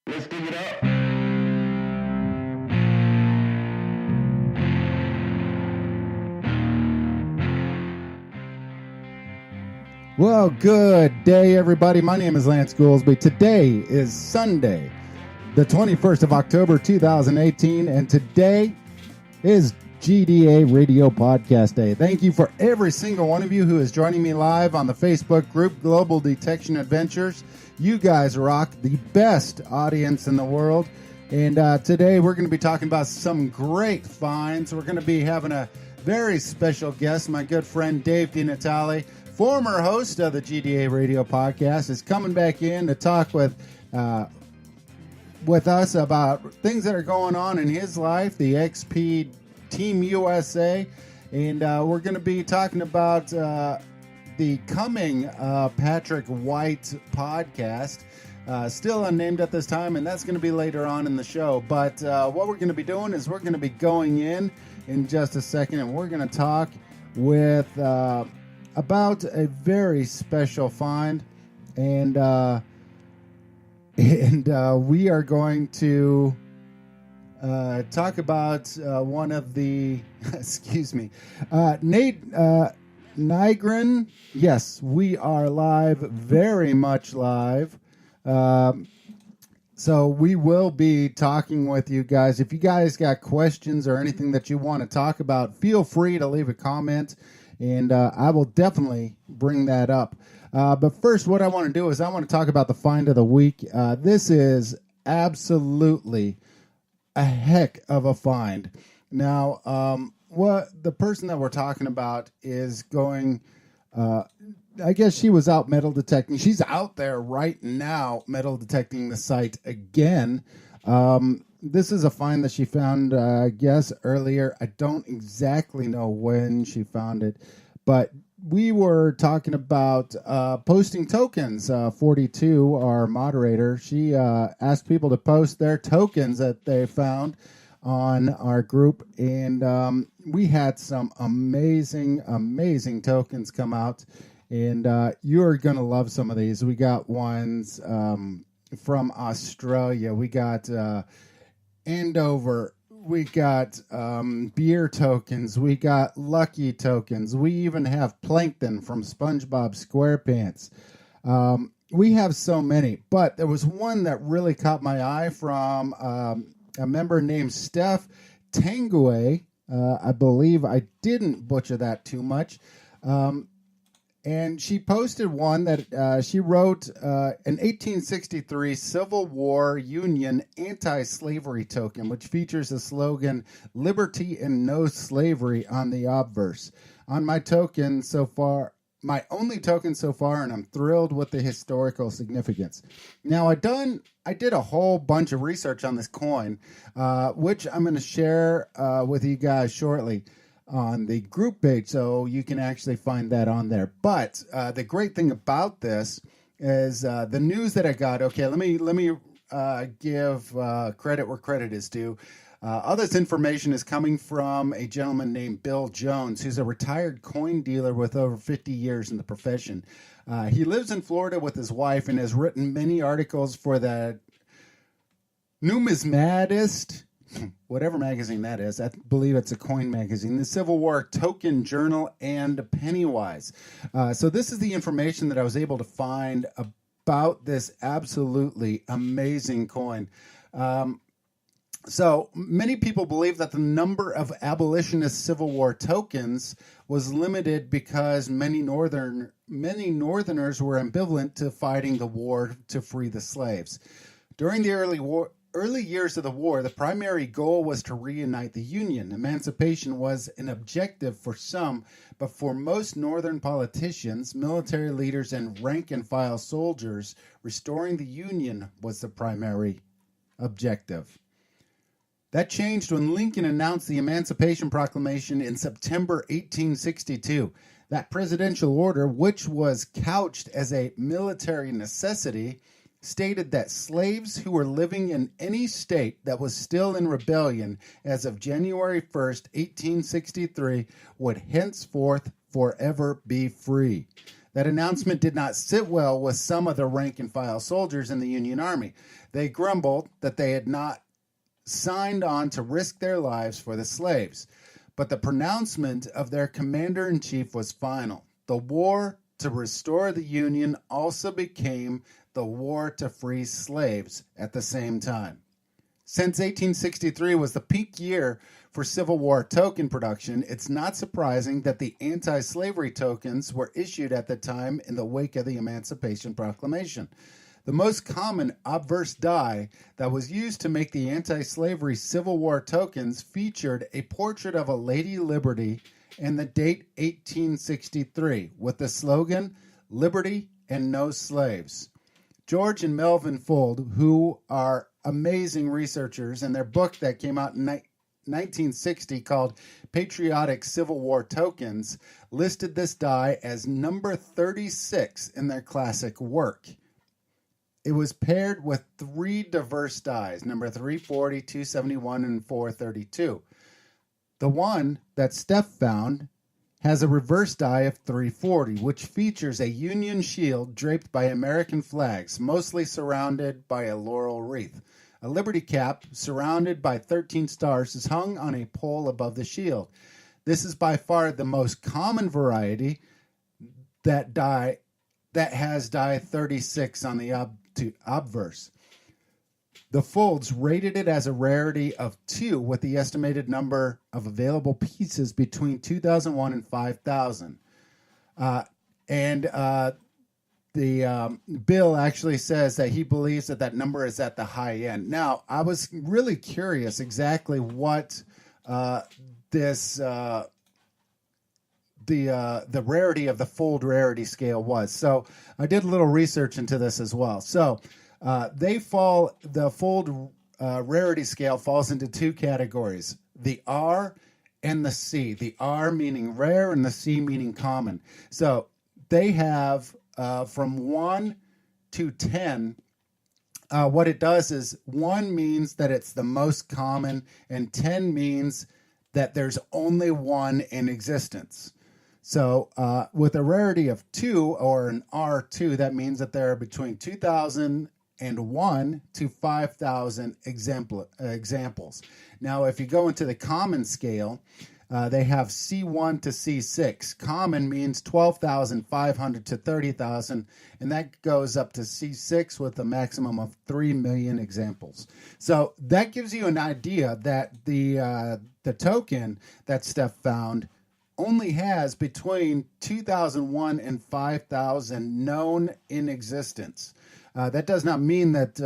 Let's dig it up. Well, good day, everybody. My name is Lance Goolsby. Today is Sunday, the 21st of October, 2018, and today is GDA Radio Podcast Day. Thank you for every single one of you who is joining me live on the Facebook group Global Detection Adventures. You guys rock, the best audience in the world. And today we're going to be talking about some great finds. We're going to be having a very special guest, my good friend Dave DiNatale, former host of the GDA Radio Podcast, is coming back in to talk with us about things that are going on in his life, the XP Team USA, and we're going to be talking about the coming Patrick White podcast, still unnamed at this time, and that's going to be later on in the show. But what we're going to be doing is we're going to be going in just a second, and we're going to talk with about a very special find, and we are going to talk about one of the Nate Nygren. Yes, we are live, very much live. So we will be talking with you guys. If you guys got questions or anything that you want to talk about, feel free to leave a comment, and I will definitely bring that up. But first, what I want to do is I want to talk about the find of the week. This is absolutely a heck of a find. Now, what the person that we're talking about is going, I guess she was out metal detecting. She's out there right now metal detecting the site again. This is a find that she found, I guess, earlier. I don't exactly know when she found it, but we were talking about posting tokens. 42, our moderator, she asked people to post their tokens that they found on our group, and we had some amazing tokens come out, and you're going to love some of these. We got ones from Australia. We got Andover. We got beer tokens. We got lucky tokens. We even have plankton from SpongeBob SquarePants. We have so many, but there was one that really caught my eye from a member named Steph Tanguay. I believe I didn't butcher that too much. And she posted one that she wrote an 1863 Civil War Union anti-slavery token, which features the slogan, "Liberty and no slavery" on the obverse. On my token so far, my only token so far, and I'm thrilled with the historical significance. Now, I did a whole bunch of research on this coin, which I'm going to share with you guys shortly on the group page, so you can actually find that on there. But the great thing about this is the news that I got. Okay, let me give credit where credit is due. All this information is coming from a gentleman named Bill Jones, who's a retired coin dealer with over 50 years in the profession. He lives in Florida with his wife and has written many articles for the Numismatist, whatever magazine that is. I believe it's a coin magazine, the Civil War Token Journal, and Pennywise. So this is the information that I was able to find about this absolutely amazing coin. So many people believe that the number of abolitionist Civil War tokens was limited because many Northerners were ambivalent to fighting the war to free the slaves. During the early years of the war, the primary goal was to reunite the Union. Emancipation was an objective for some, but for most Northern politicians, military leaders, and rank-and-file soldiers, restoring the Union was the primary objective. That changed when Lincoln announced the Emancipation Proclamation in September 1862. That presidential order, which was couched as a military necessity, stated that slaves who were living in any state that was still in rebellion as of January 1st, 1863, would henceforth forever be free. That announcement did not sit well with some of the rank-and-file soldiers in the Union Army. They grumbled that they had not signed on to risk their lives for the slaves. But the pronouncement of their commander-in-chief was final. The war to restore the Union also became the war to free slaves at the same time. Since 1863 was the peak year for Civil War token production, it's not surprising that the anti-slavery tokens were issued at the time in the wake of the Emancipation Proclamation. The most common obverse die that was used to make the anti-slavery Civil War tokens featured a portrait of a Lady Liberty and the date 1863 with the slogan, "Liberty and no slaves." George and Melvin Fold, who are amazing researchers, in their book that came out in 1960 called Patriotic Civil War Tokens, listed this die as number 36 in their classic work. It was paired with three diverse dies, number 340, 271, and 432. The one that Steph found has a reverse die of 340, which features a Union shield draped by American flags, mostly surrounded by a laurel wreath. A liberty cap surrounded by 13 stars is hung on a pole above the shield. This is by far the most common variety that has die 36 on the obverse. The Folds rated it as a rarity of 2 with the estimated number of available pieces between 2,001 and 5,000. The Bill actually says that he believes that number is at the high end. Now, I was really curious exactly what the rarity of the Fold rarity scale was. So I did a little research into this as well. So the Fold rarity scale falls into two categories, the R and the C. The R meaning rare and the C meaning common. So they have from 1 to 10. What it does is 1 means that it's the most common and 10 means that there's only one in existence. So with a rarity of 2 or an R2, that means that there are between 2,001 to 5,000 examples. Now, if you go into the common scale, they have C1 to C6. Common means 12,500 to 30,000, and that goes up to C6 with a maximum of 3 million examples. So that gives you an idea that the token that Steph found only has between 2,001 and 5,000 known in existence. That does not mean that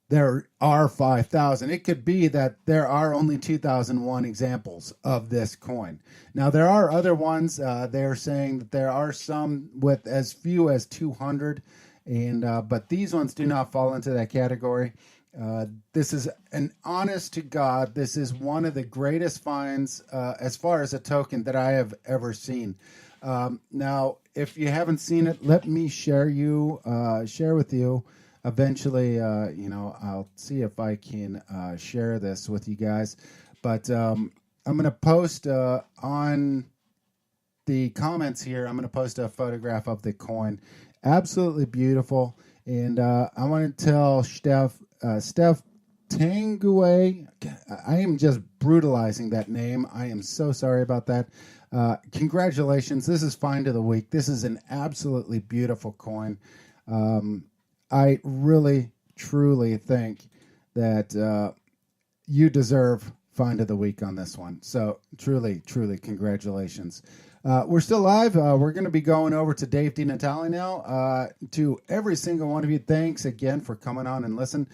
there are 5,000. It could be that there are only 2,001 examples of this coin. Now, there are other ones. They're saying that there are some with as few as 200, but these ones do not fall into that category. This is an honest to God. This is one of the greatest finds as far as a token that I have ever seen. Now, if you haven't seen it, let me share with you. Eventually, I'll see if I can share this with you guys. But I'm going to post on the comments here, I'm going to post a photograph of the coin. Absolutely beautiful. And I want to tell Steph Tanguay, I am just brutalizing that name. I am so sorry about that. Congratulations. This is Find of the Week. This is an absolutely beautiful coin. I really, truly think that you deserve Find of the Week on this one. So truly, truly, congratulations. We're still live. We're going to be going over to Dave DiNatale now. To every single one of you, thanks again for coming on and listen.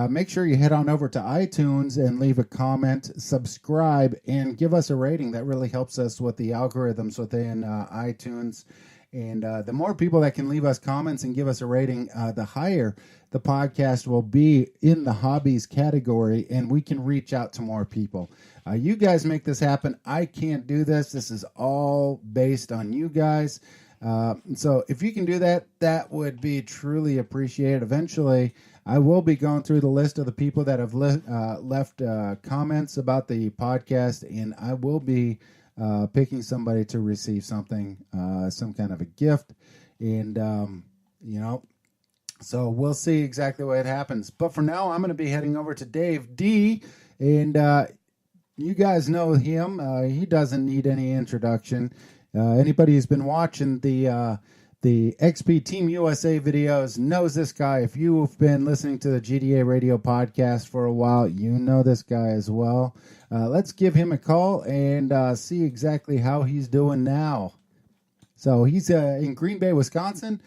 Make sure you head on over to iTunes and leave a comment, subscribe, and give us a rating. That really helps us with the algorithms within iTunes. And the more people that can leave us comments and give us a rating, the higher the podcast will be in the hobbies category, and we can reach out to more people. You guys make this happen. I can't do this. This is all based on you guys. So if you can do that, that would be truly appreciated. Eventually, I will be going through the list of the people that have left comments about the podcast, and I will be picking somebody to receive something, some kind of a gift. And, so we'll see exactly what happens. But for now, I'm going to be heading over to Dave D. And you guys know him. He doesn't need any introduction. Anybody who's been watching the XP Team USA videos knows this guy. If you've been listening to the GDA Radio Podcast for a while, you know this guy as well. Let's give him a call and see exactly how he's doing now. So he's in Green Bay, Wisconsin,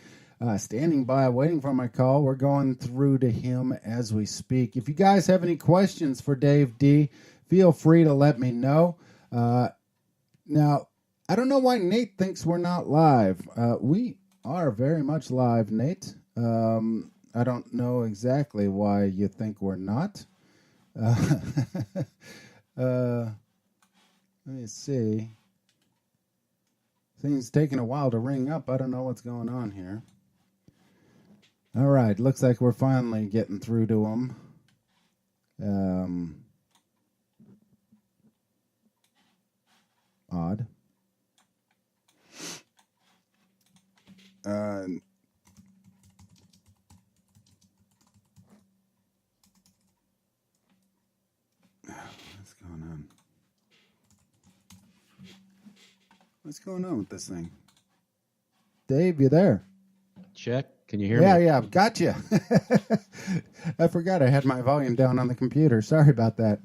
standing by, waiting for my call. We're going through to him as we speak. If you guys have any questions for Dave D., feel free to let me know. Now, I don't know why Nate thinks we're not live. We are very much live, Nate. I don't know exactly why you think we're not. Let me see. Things taking a while to ring up. I don't know what's going on here. All right, looks like we're finally getting through to him. Odd. What's going on? What's going on with this thing? Dave, you there? Check. Can you hear me? Yeah, gotcha. I forgot I had my volume down on the computer. Sorry about that.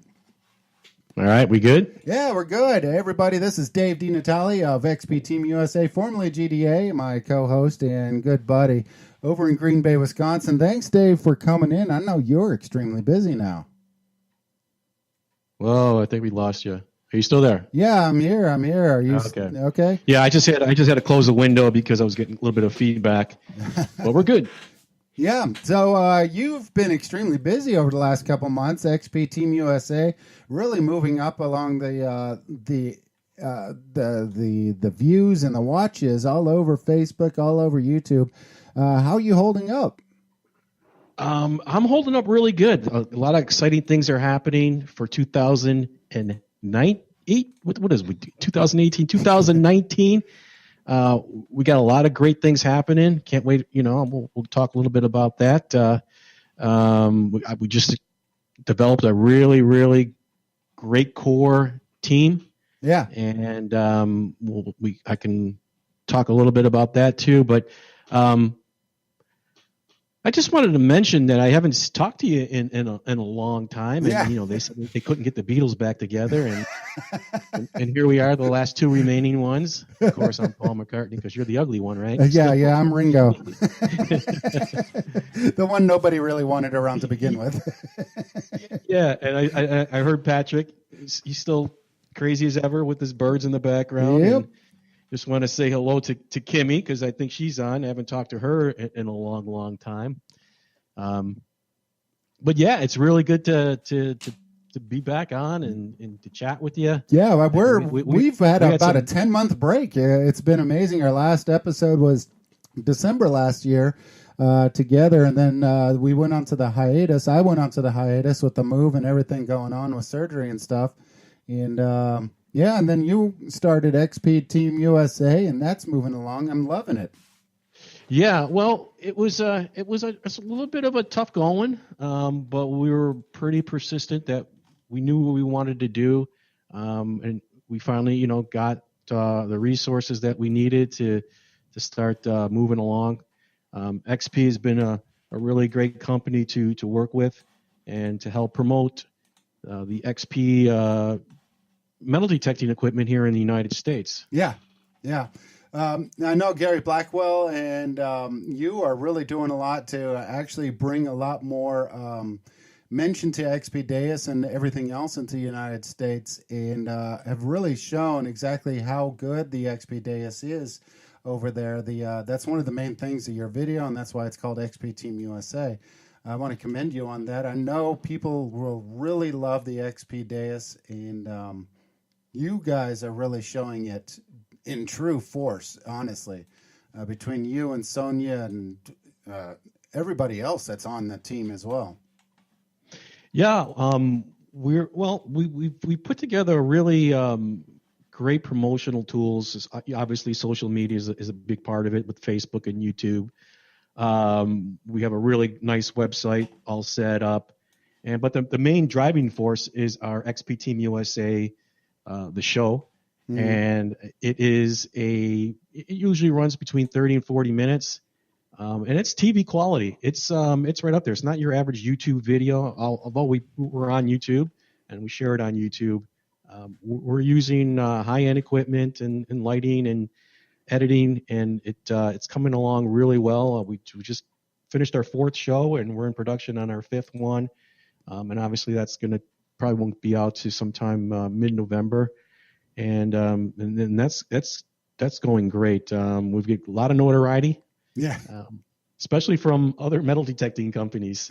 All right, we good? Yeah, we're good. Hey, everybody, this is Dave DiNatale of XP Team USA, formerly GDA, my co-host and good buddy over in Green Bay, Wisconsin. Thanks, Dave, for coming in. I know you're extremely busy now. Whoa, I think we lost you. Are you still there? Yeah, I'm here. Are you okay? Yeah, I just had to close the window because I was getting a little bit of feedback, but we're good. Yeah, so you've been extremely busy over the last couple months. XP Team USA really moving up along the views and the watches all over Facebook, all over YouTube. How are you holding up? I'm holding up really good. A lot of exciting things are happening for 2019. What is it? 2018, 2019. We got a lot of great things happening. Can't wait. We'll talk a little bit about that. We just developed a really, really great core team. Yeah. And I can talk a little bit about that too. But I just wanted to mention that I haven't talked to you in a long time, and yeah. They said they couldn't get the Beatles back together, and here we are, the last two remaining ones. Of course, I'm Paul McCartney because you're the ugly one, right? Yeah, I'm Ringo, the one nobody really wanted around to begin with. Yeah, and I heard Patrick. He's still crazy as ever with his birds in the background. Yep. And just want to say hello to Kimmy because I think she's on. I haven't talked to her in a long, long time. But yeah, it's really good to be back on and to chat with you. Yeah, we've had about a 10-month break. It's been amazing. Our last episode was December last year together, and then we went on to the hiatus. I went on to the hiatus with the move and everything going on with surgery and stuff. And yeah, and then you started XP Team USA, and that's moving along. I'm loving it. Yeah, well, it was a little bit of a tough going, but we were pretty persistent that we knew what we wanted to do, and we finally, got the resources that we needed to start moving along. XP has been a really great company to work with and to help promote the XP metal detecting equipment here in the United States. Yeah. I know Gary Blackwell and you are really doing a lot to actually bring a lot more mention to XP Deus and everything else into the United States, and have really shown exactly how good the XP Deus is over there. That's one of the main things of your video, and that's why it's called XP Team USA. I want to commend you on that. I know people will really love the XP Deus, and you guys are really showing it in true force, honestly, between you and Sonia and everybody else that's on the team as well. Yeah, we put together a really great promotional tools. Obviously, social media is a big part of it with Facebook and YouTube. We have a really nice website all set up. But the main driving force is our XP Team USA, the show. Mm-hmm. And it usually runs between 30 and 40 minutes. And it's TV quality. It's right up there. It's not your average YouTube video, although we're on YouTube and we share it on YouTube. We're using high-end equipment and lighting and editing, and it's coming along really well. We just finished our 4th show, and we're in production on our 5th one. And obviously that's probably won't be out to sometime mid-November. And then that's going great. We've got a lot of notoriety. Yeah. Especially from other metal detecting companies.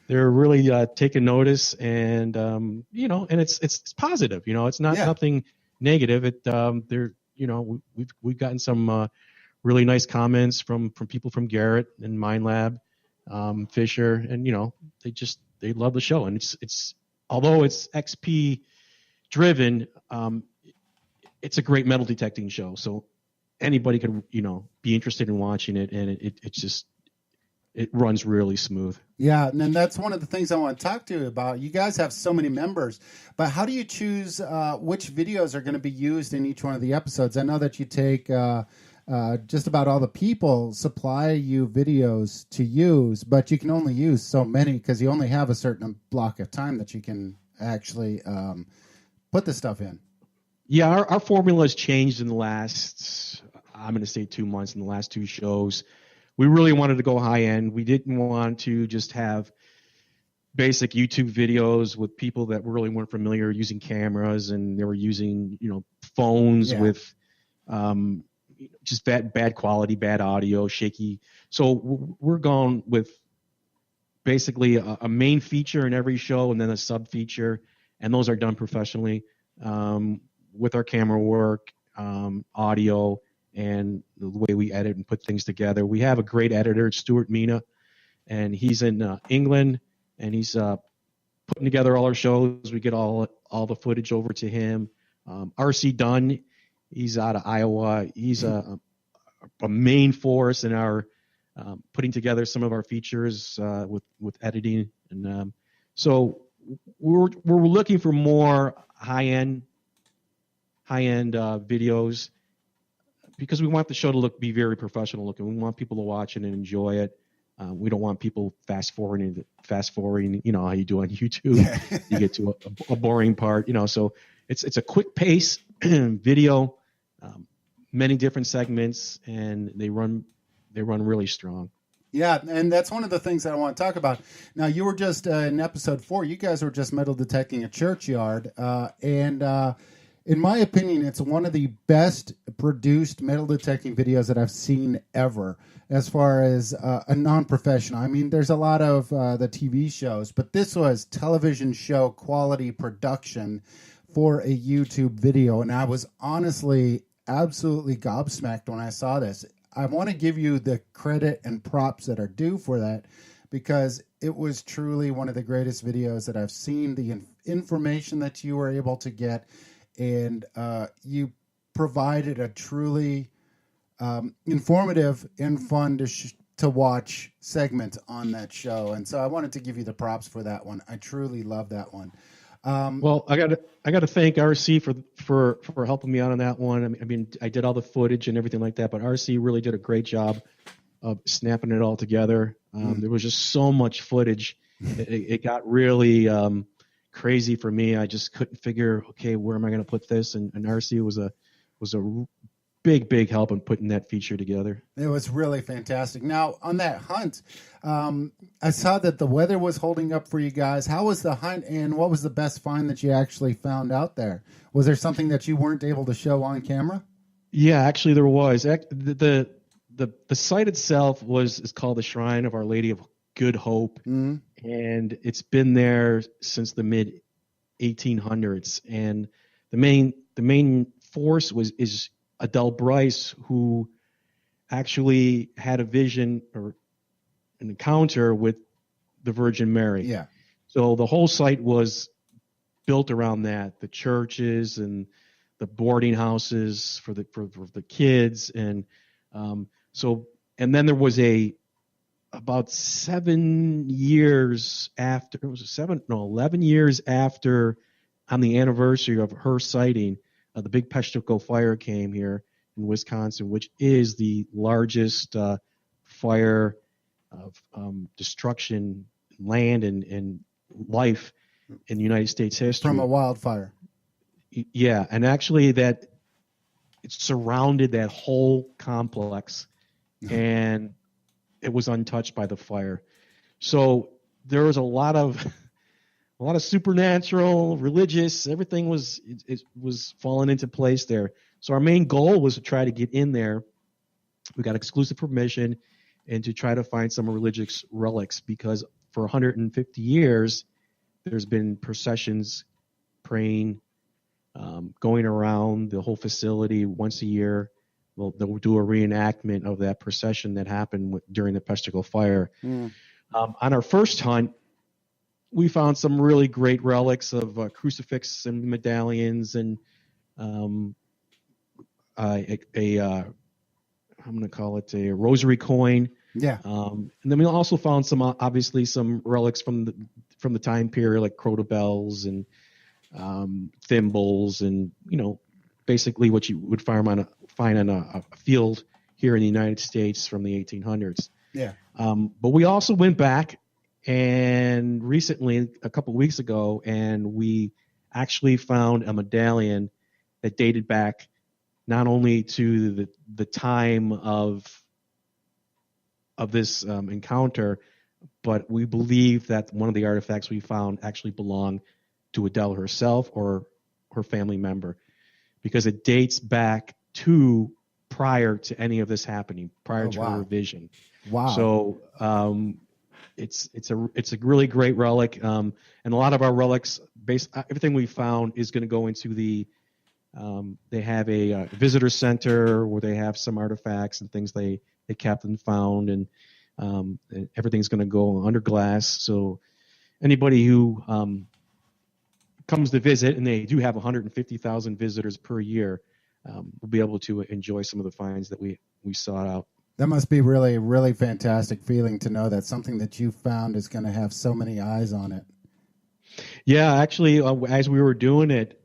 They're really taking notice, and and it's positive. It's not nothing negative. We've gotten some really nice comments from people from Garrett and Mind Lab, Fisher, and they love the show. And it's although it's XP driven, it's a great metal detecting show. So anybody could be interested in watching it, and it runs really smooth. Yeah, and then that's one of the things I want to talk to you about. You guys have so many members, but how do you choose which videos are going to be used in each one of the episodes? I know that you take just about all the people supply you videos to use, but you can only use so many because you only have a certain block of time that you can actually put the stuff in. Yeah, our formula has changed in the last, I'm going to say 2 months, in the last 2 shows. We really wanted to go high end. We didn't want to just have basic YouTube videos with people that really weren't familiar using cameras, and they were using, phones with just bad quality, bad audio, shaky. So we're going with basically a main feature in every show and then a sub feature, and those are done professionally with our camera work, audio, and the way we edit and put things together. We have a great editor, Stuart Mina, and he's in England, and he's putting together all our shows. We get all the footage over to him. RC Dunn, he's out of Iowa. He's a main force in our putting together some of our features with editing, and so we're looking for more high-end videos, because we want the show to be very professional looking. We want people to watch it and enjoy it. We don't want people fast forwarding. How you do on YouTube. You get to a boring part. So it's a quick pace video, many different segments, and they run really strong. Yeah, and that's one of the things that I want to talk about. Now, you were just in episode 4. You guys were just metal detecting a churchyard, and in my opinion, it's one of the best produced metal detecting videos that I've seen ever, as far as a non-professional. I mean, there's a lot of the TV shows, but this was television show quality production for a YouTube video, and I was honestly absolutely gobsmacked when I saw this. I want to give you the credit and props that are due for that, because it was truly one of the greatest videos that I've seen. The information that you were able to get, and you provided a truly informative and fun to watch segment on that show, and so I wanted to give you the props for that one. I truly love that one. Well, I got to thank RC for helping me out on that one. I mean, I did all the footage and everything like that, but RC really did a great job of snapping it all together. There was just so much footage. It got really crazy for me. I just couldn't figure, okay, where am I going to put this? And RC was a big help in putting that feature together. It was really fantastic. Now, on that hunt, I saw that the weather was holding up for you guys. How was the hunt, and what was the best find that you actually found out there? Was there something that you weren't able to show on camera? Yeah, actually there was. The site itself is called the Shrine of Our Lady of Good Hope, and it's been there since the mid 1800s. And the main force is Adele Bryce, who actually had a vision or an encounter with the Virgin Mary. Yeah. So the whole site was built around that, the churches and boarding houses for the kids, and and then there was about 7 years after, it was 11 years after, on the anniversary of her sighting, the big Peshtigo fire came here in Wisconsin, which is the largest fire of destruction, land and life in the United States history. From a wildfire. Yeah, and actually that it surrounded that whole complex, and it was untouched by the fire. So there was a lot of supernatural, religious, everything was falling into place there. So our main goal was to try to get in there. We got exclusive permission and to try to find some religious relics, because for 150 years there's been processions praying, going around the whole facility once a year. They'll do a reenactment of that procession that happened during the Peshtigo fire. On our first hunt, we found some really great relics of crucifix and medallions, and I'm going to call it a rosary coin. Yeah. And then we also found some relics from the time period, like crotal bells and thimbles, and basically what you would find on a field here in the United States from the 1800s. Yeah. But we also went back and recently, a couple of weeks ago, and we actually found a medallion that dated back not only to the time of this encounter, but we believe that one of the artifacts we found actually belonged to Adele herself or her family member, because it dates back to prior to any of this happening, prior to her vision. Wow. So it's a really great relic, and a lot of our relics, everything we found is going to go into the. They have a visitor center where they have some artifacts and things they kept and found, and everything's going to go under glass. So anybody who comes to visit, and they do have 150,000 visitors per year, will be able to enjoy some of the finds that we sought out. That must be really, really fantastic feeling to know that something that you found is going to have so many eyes on it. Yeah, actually, as we were doing it,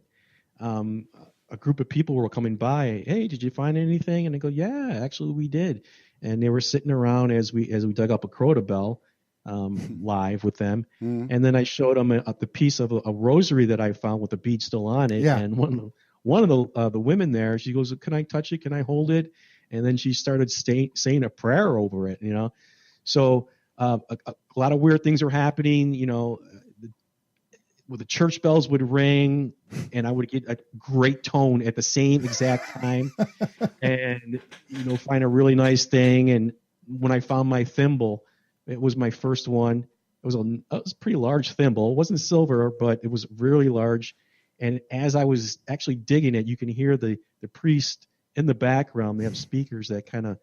a group of people were coming by. Hey, did you find anything? And I go, yeah, actually we did. And they were sitting around as we dug up a crotal bell live with them. Mm. And then I showed them the piece of a rosary that I found with the bead still on it. Yeah. And one of the women there, she goes, can I touch it? Can I hold it? And then she started saying a prayer over it, So a lot of weird things were happening, where the church bells would ring and I would get a great tone at the same exact time and, find a really nice thing. And when I found my thimble, it was my first one. It was a pretty large thimble. It wasn't silver, but it was really large. And as I was actually digging it, you can hear the priest in the background. They have speakers that kind of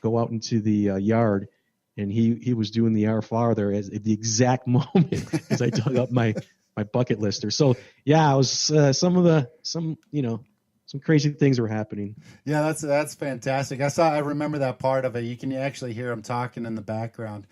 go out into the yard. And he was doing the Our Father at the exact moment as I dug up my bucket lister. So yeah, it was some crazy things were happening. Yeah, that's fantastic. I remember that part of it. You can actually hear him talking in the background.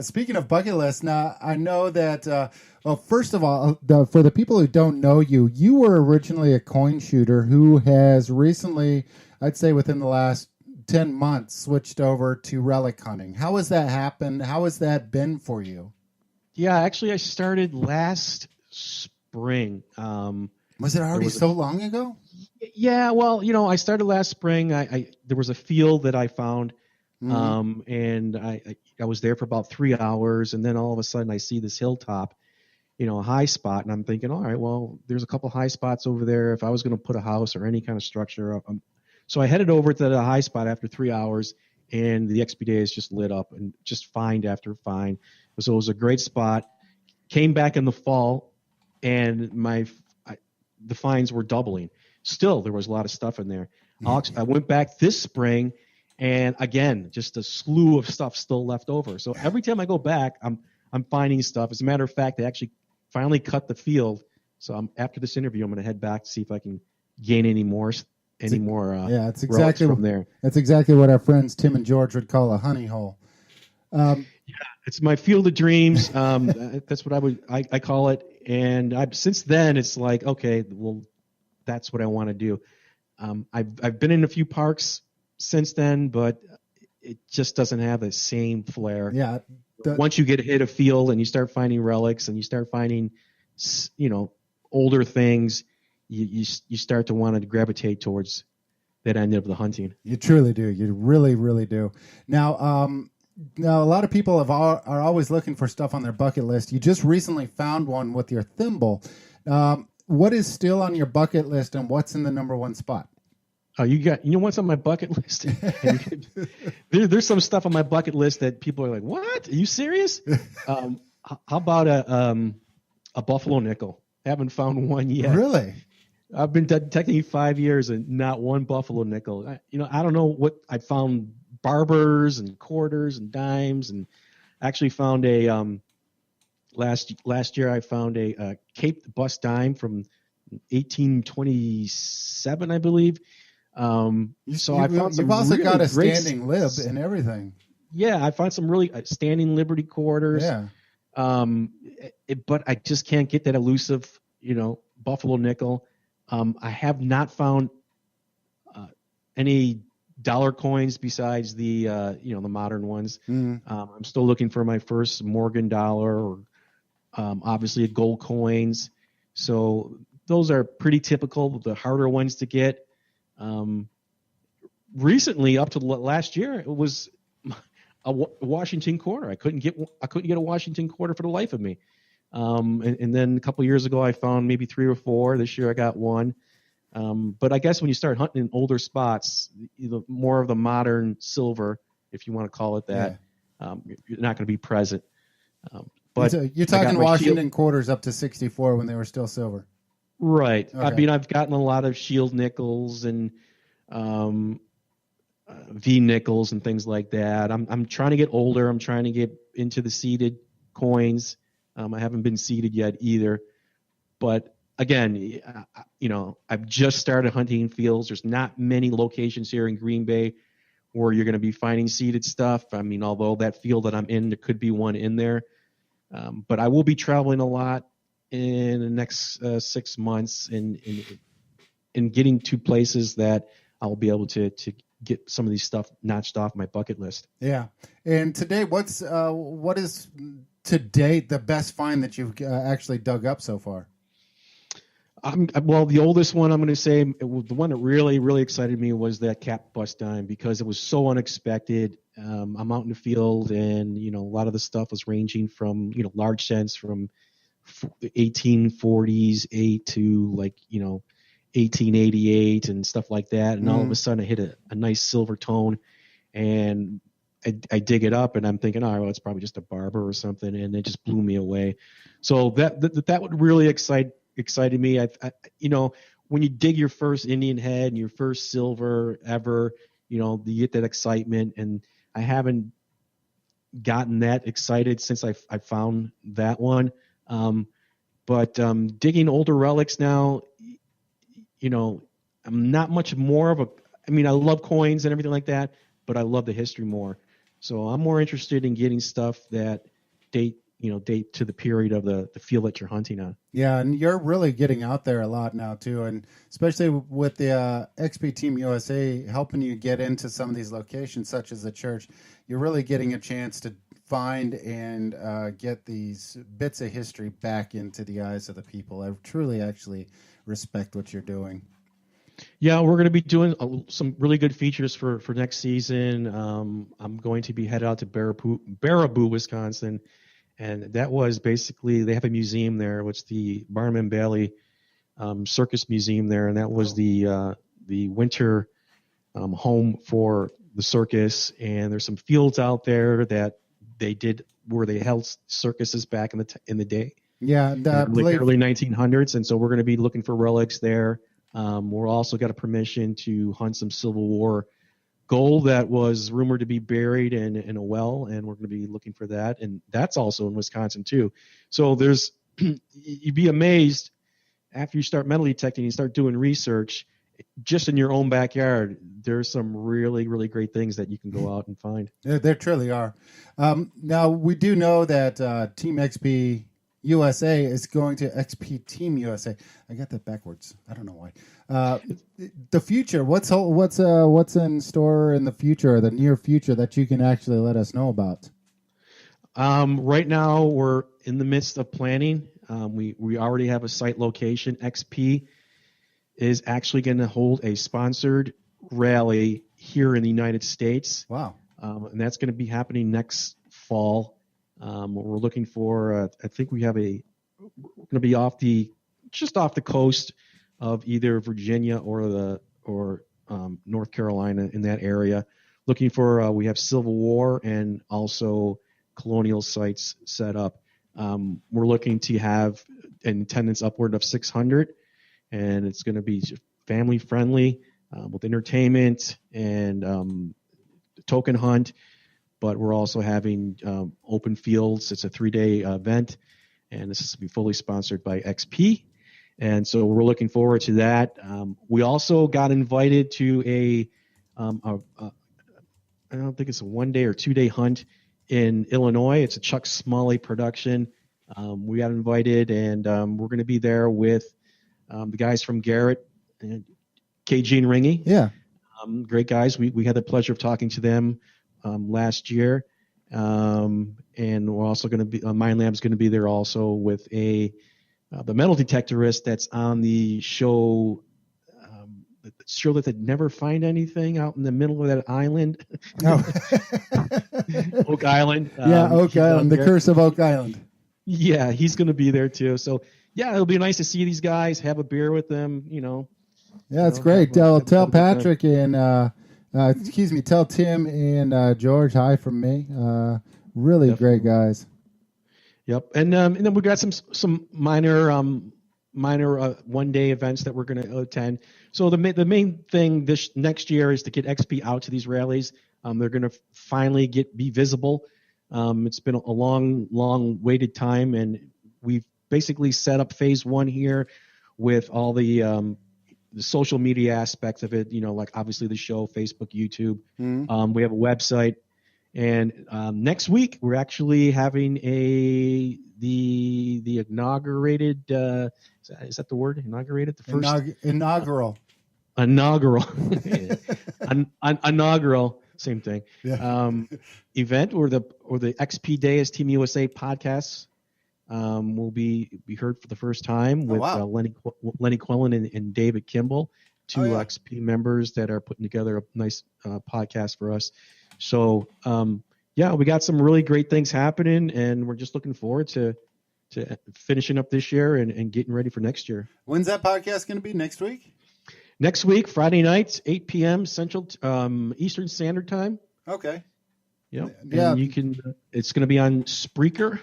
Speaking of bucket list, now I know that. Well, first of all, for the people who don't know you, you were originally a coin shooter who has recently, I'd say within the last 10 months, switched over to relic hunting. How has that happened? How has that been for you? Yeah, actually, I started last spring. Was it already so long ago? Yeah, well, I started last spring. There was a field that I found, and I was there for about 3 hours, and then all of a sudden I see this hilltop, a high spot, and I'm thinking, all right, well, there's a couple high spots over there. If I was going to put a house or any kind of structure up, so I headed over to the high spot after 3 hours, and the XP days just lit up and just find after find. So it was a great spot. Came back in the fall, and the finds were doubling. Still, there was a lot of stuff in there. I went back this spring, and again, just a slew of stuff still left over. So every time I go back, I'm finding stuff. As a matter of fact, they actually finally cut the field. So after this interview, I'm going to head back to see if I can gain any more yeah, it's relics exactly from there. That's exactly what our friends Tim and George would call a honey hole. It's my field of dreams. That's what I call it. And since then, it's like, okay, well, that's what I want to do. I've been in a few parks since then, but it just doesn't have the same flair. Yeah. Once you hit a field and you start finding relics and you start finding, older things, you start to want to gravitate towards that end of the hunting. You truly do. You really, really do. Now, a lot of people are always looking for stuff on their bucket list. You just recently found one with your thimble. What is still on your bucket list, and what's in the number one spot? You know what's on my bucket list? There's some stuff on my bucket list that people are like, "What? Are you serious?" How about a buffalo nickel? Haven't found one yet. Really? I've been detecting 5 years and not one buffalo nickel. I don't know what I found. Barbers and quarters and dimes, and actually found a last year I found a Cape bust dime from 1827, I believe. So I found some. You've also really got a great, standing lib and everything. Yeah, I found some really standing Liberty quarters. Yeah. But I just can't get that elusive, buffalo nickel. I have not found any dollar coins besides the the modern ones. I'm still looking for my first Morgan dollar, or obviously gold coins. So those are pretty typical, the harder ones to get. Recently, up to last year, it was a Washington quarter. I couldn't get a Washington quarter for the life of me. And then a couple of years ago, I found maybe 3 or 4. This year, I got one. But I guess when you start hunting in older spots, more of the modern silver, if you want to call it that, you're not going to be present. But you're talking Washington quarters up to 64 when they were still silver. Right. Okay. I mean, I've gotten a lot of shield nickels and V nickels and things like that. I'm trying to get older. I'm trying to get into the seeded coins. I haven't been seeded yet either. But again, I've just started hunting fields. There's not many locations here in Green Bay where you're going to be finding seeded stuff. I mean, although that field that I'm in, there could be one in there. But I will be traveling a lot in the next 6 months and getting to places that I'll be able to get some of these stuff notched off my bucket list. Yeah. And today, what is to date the best find that you've actually dug up so far? Well, the oldest one I'm going to say, the one that really, really excited me was that cap bust dime, because it was so unexpected. I'm out in the field, and a lot of the stuff was ranging from large cents from 1840s 8 to 1888 and stuff like that. And all of a sudden, I hit a nice silver tone, and I dig it up, and I'm thinking, well, it's probably just a barber or something, and it just blew me away. So that would really excited me. When you dig your first Indian head and your first silver ever, you get that excitement, and I haven't gotten that excited since I found that one. But digging older relics now, I'm not much more of I love coins and everything like that, but I love the history more. So I'm more interested in getting stuff that date to the period of the field that you're hunting on. Yeah, and you're really getting out there a lot now too, and especially with the XP Team USA helping you get into some of these locations, such as the church. You're really getting a chance to find and get these bits of history back into the eyes of the people. I truly actually respect what you're doing. Yeah, we're going to be doing some really good features for next season. I'm going to be headed out to Baraboo, Wisconsin. And that was basically, they have a museum there, which the Barnum and Bailey Circus Museum there, and that was the winter home for the circus. And there's some fields out there that they did where they held circuses back in the day. Yeah, early 1900s, and so we're going to be looking for relics there. We're also got a permission to hunt some Civil War gold that was rumored to be buried in a well, and we're going to be looking for that, and that's also in Wisconsin too. So you'd be amazed after you start metal detecting, you start doing research just in your own backyard. There's some really, really great things that you can go out and find. Yeah, there truly are. Now, we do know that Team XP USA is going to XP Team USA. I got that backwards. I don't know why. The future, what's in store in the future, or the near future, that you can actually let us know about? Right now, we're in the midst of planning. We already have a site location. XP is actually going to hold a sponsored rally here in the United States. Wow. And that's going to be happening next fall. We're looking for, I think we're going to be just off the coast of either Virginia or North Carolina, in that area. Looking for, we have Civil War and also colonial sites set up. We're looking to have an attendance upward of 600, and it's going to be family friendly with entertainment and token hunt. But we're also having open fields. It's a 3-day event, and this is to be fully sponsored by XP. And so we're looking forward to that. We also got invited to I don't think it's a 1-day or 2-day hunt in Illinois. It's a Chuck Smalley production. We got invited, and we're going to be there with the guys from Garrett and KG and Ringy. Yeah. Great guys. We had the pleasure of talking to them last year. And we're also going to be, Mind Lab's going to be there also with the metal detectorist that's on the show that they'd never find anything out in the middle of that island. Oh. Oak Island. Oak Island, the curse of Oak Island. Yeah, he's going to be there too. So, yeah, it'll be nice to see these guys, have a beer with them, Yeah, it's great. Tell Patrick and, tell Tim and George hi from me. Really Definitely. Great guys. Yep. And then we got some minor 1-day events that we're going to attend. So the main thing this next year is to get XP out to these rallies. They're going to finally be visible. It's been a long waited time, and we've basically set up phase 1 here with all the social media aspects of it. Like obviously the show, Facebook, YouTube. Mm-hmm. We have a website, and next week we're actually having the inaugurated. Is that the word? Inaugurated? The first inaugural. Inaugural, same thing. Yeah. Event or the XP Day as Team USA podcasts will be heard for the first time with Lenny Quillen and David Kimball, two XP members that are putting together a nice podcast for us. So we got some really great things happening, and we're just looking forward to finishing up this year and getting ready for next year. When's that podcast going to be? Next week? Next week, Friday nights, 8 p.m. Central Eastern Standard Time. Okay. Yep. Yeah. And you can. It's going to be on Spreaker.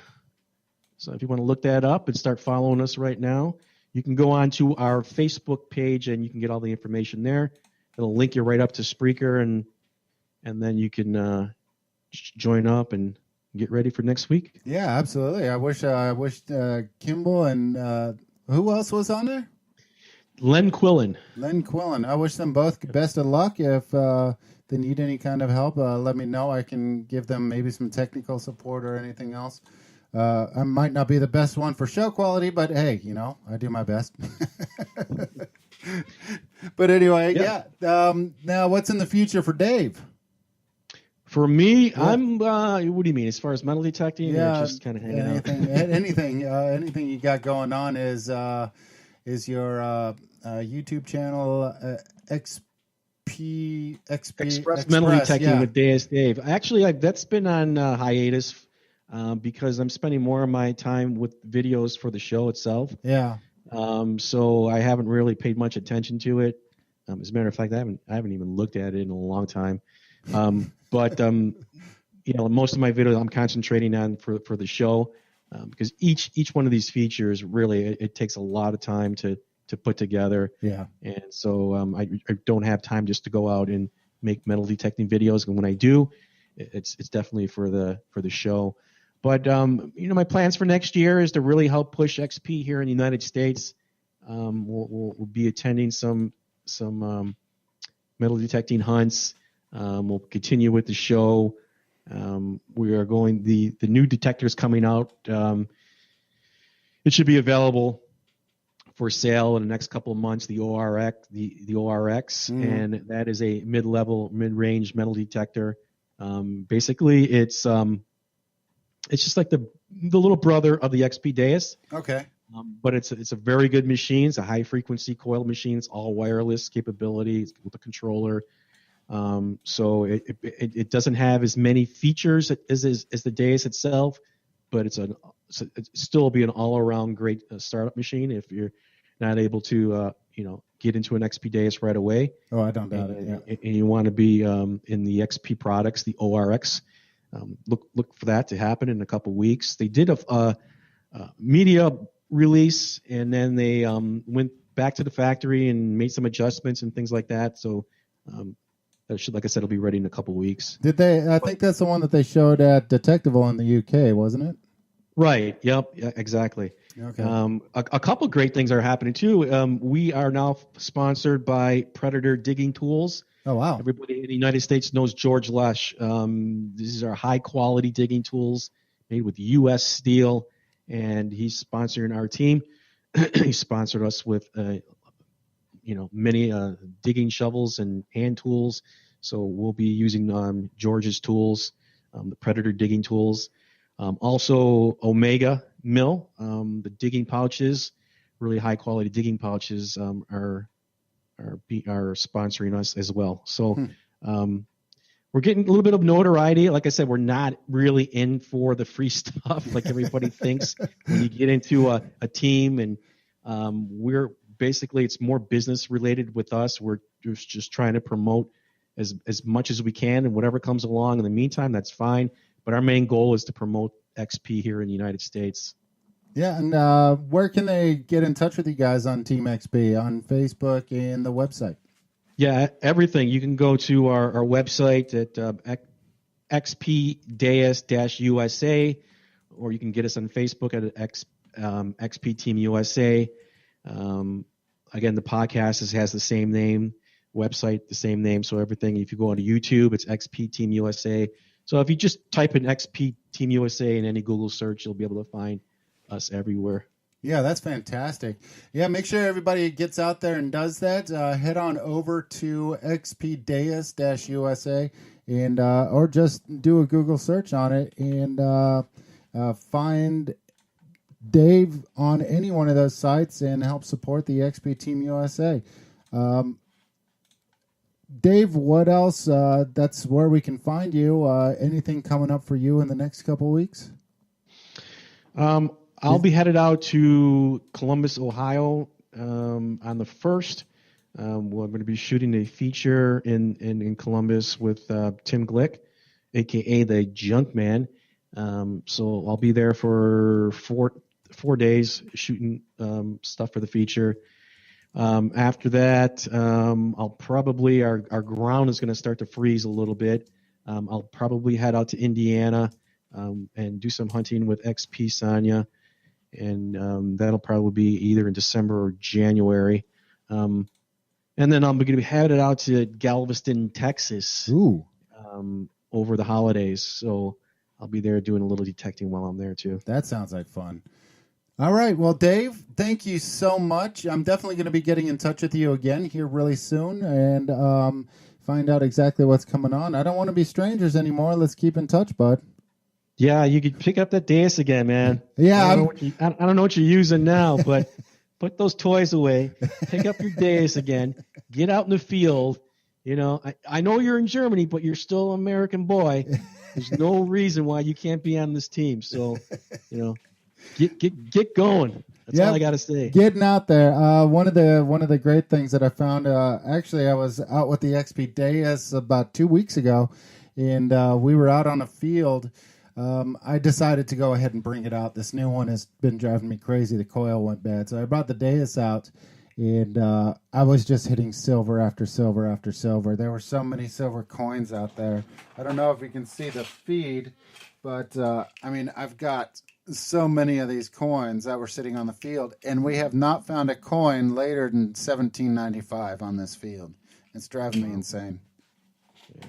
So if you want to look that up and start following us right now, you can go on to our Facebook page and you can get all the information there. It'll link you right up to Spreaker, and then you can join up and get ready for next week. Yeah, absolutely. I wish Kimball and who else was on there? Len Quillen. I wish them both best of luck. If they need any kind of help, let me know. I can give them maybe some technical support or anything else. I might not be the best one for show quality, but hey, I do my best. But anyway, yeah. Now, what's in the future for Dave? For me, I'm. What do you mean, as far as metal detecting? Yeah, or just kind of hanging out. Anything you got going on is your YouTube channel Express Metal Detecting with Dave. Actually, that's been on hiatus because I'm spending more of my time with videos for the show itself. Yeah. So I haven't really paid much attention to it. As a matter of fact, I haven't even looked at it in a long time. But most of my videos I'm concentrating on for the show because each one of these features really it takes a lot of time to put together. Yeah. And so I don't have time just to go out and make metal detecting videos. And when I do, it's definitely for the show. But my plans for next year is to really help push XP here in the United States We'll be attending some metal detecting hunts. We'll continue with the show. We are going the new detectors coming out. It should be available for sale in the next couple of months. The ORX, and that is a mid-range metal detector. Basically, it's just like the little brother of the XP Deus. Okay. But it's a very good machine. It's a high frequency coil machine. It's all wireless capability with a controller. So it doesn't have as many features as the Deus itself, but it's still be an all around great startup machine if you're not able to get into an XP Deus right away. Oh, I don't doubt it. Yeah. And you want to be in the XP products, the ORX. Look for that to happen in a couple weeks. They did a media release, and then they went back to the factory and made some adjustments and things like that. So that should, like I said, it'll be ready in a couple weeks. Did they? I think that's the one that they showed at Detectival in the UK, wasn't it? Right. Yep. Yeah, exactly. Okay. A couple great things are happening too. We are now sponsored by Predator Digging Tools. Oh wow! Everybody in the United States knows George Lush. These are high quality digging tools made with U.S. steel, and he's sponsoring our team. He sponsored us with many digging shovels and hand tools. So we'll be using George's tools, the Predator digging tools. Also Omega Mill, the digging pouches, really high quality digging pouches are sponsoring us as well. So we're getting a little bit of notoriety. Like I said, we're not really in for the free stuff like everybody thinks when you get into a team, and we're basically, it's more business related with us. We're just trying to promote as much as we can, and whatever comes along in the meantime, that's fine. But our main goal is to promote XP here in the United States. Yeah, and where can they get in touch with you guys on Team XP? On Facebook and the website? Yeah, everything. You can go to our website at xpdeus-usa, or you can get us on Facebook at XP Team USA. Again, the podcast has the same name, website the same name, so everything. If you go onto YouTube, it's XP Team USA. So if you just type in XP Team USA in any Google search, you'll be able to find us everywhere. Yeah, that's fantastic. Yeah, make sure everybody gets out there and does that. Head on over to xpdeus-usa and or just do a Google search on it and find Dave on any one of those sites and help support the XP Team USA. Dave, what else? That's where we can find you. Anything coming up for you in the next couple of weeks? I'll be headed out to Columbus, Ohio on the 1st. We're going to be shooting a feature in Columbus with Tim Glick, a.k.a. the Junk Man. So I'll be there for four days shooting stuff for the feature. After that, I'll probably, our ground is going to start to freeze a little bit. I'll probably head out to Indiana and do some hunting with XP Sanya. And that'll probably be either in December or January. And then I'm going to be headed out to Galveston, Texas over the holidays. So I'll be there doing a little detecting while I'm there, too. That sounds like fun. All right. Well, Dave, thank you so much. I'm definitely going to be getting in touch with you again here really soon and find out exactly what's coming on. I don't want to be strangers anymore. Let's keep in touch, bud. Yeah, you could pick up that Deus again, man. Yeah. I don't know what you're using now, but put those toys away. Pick up your Deus again. Get out in the field. You know, I know you're in Germany, but you're still an American boy. There's no reason why you can't be on this team. So, you know, get going. That's all I got to say. Getting out there. One of the great things that I found, actually, I was out with the XP Deus about 2 weeks ago, and we were out on a field. I decided to go ahead and bring it out. This new one has been driving me crazy. The coil went bad. So I brought the Deus out, and I was just hitting silver after silver after silver. There were so many silver coins out there. I don't know if you can see the feed, but, I mean, I've got so many of these coins that were sitting on the field, and we have not found a coin later than 1795 on this field. It's driving me insane. Yeah.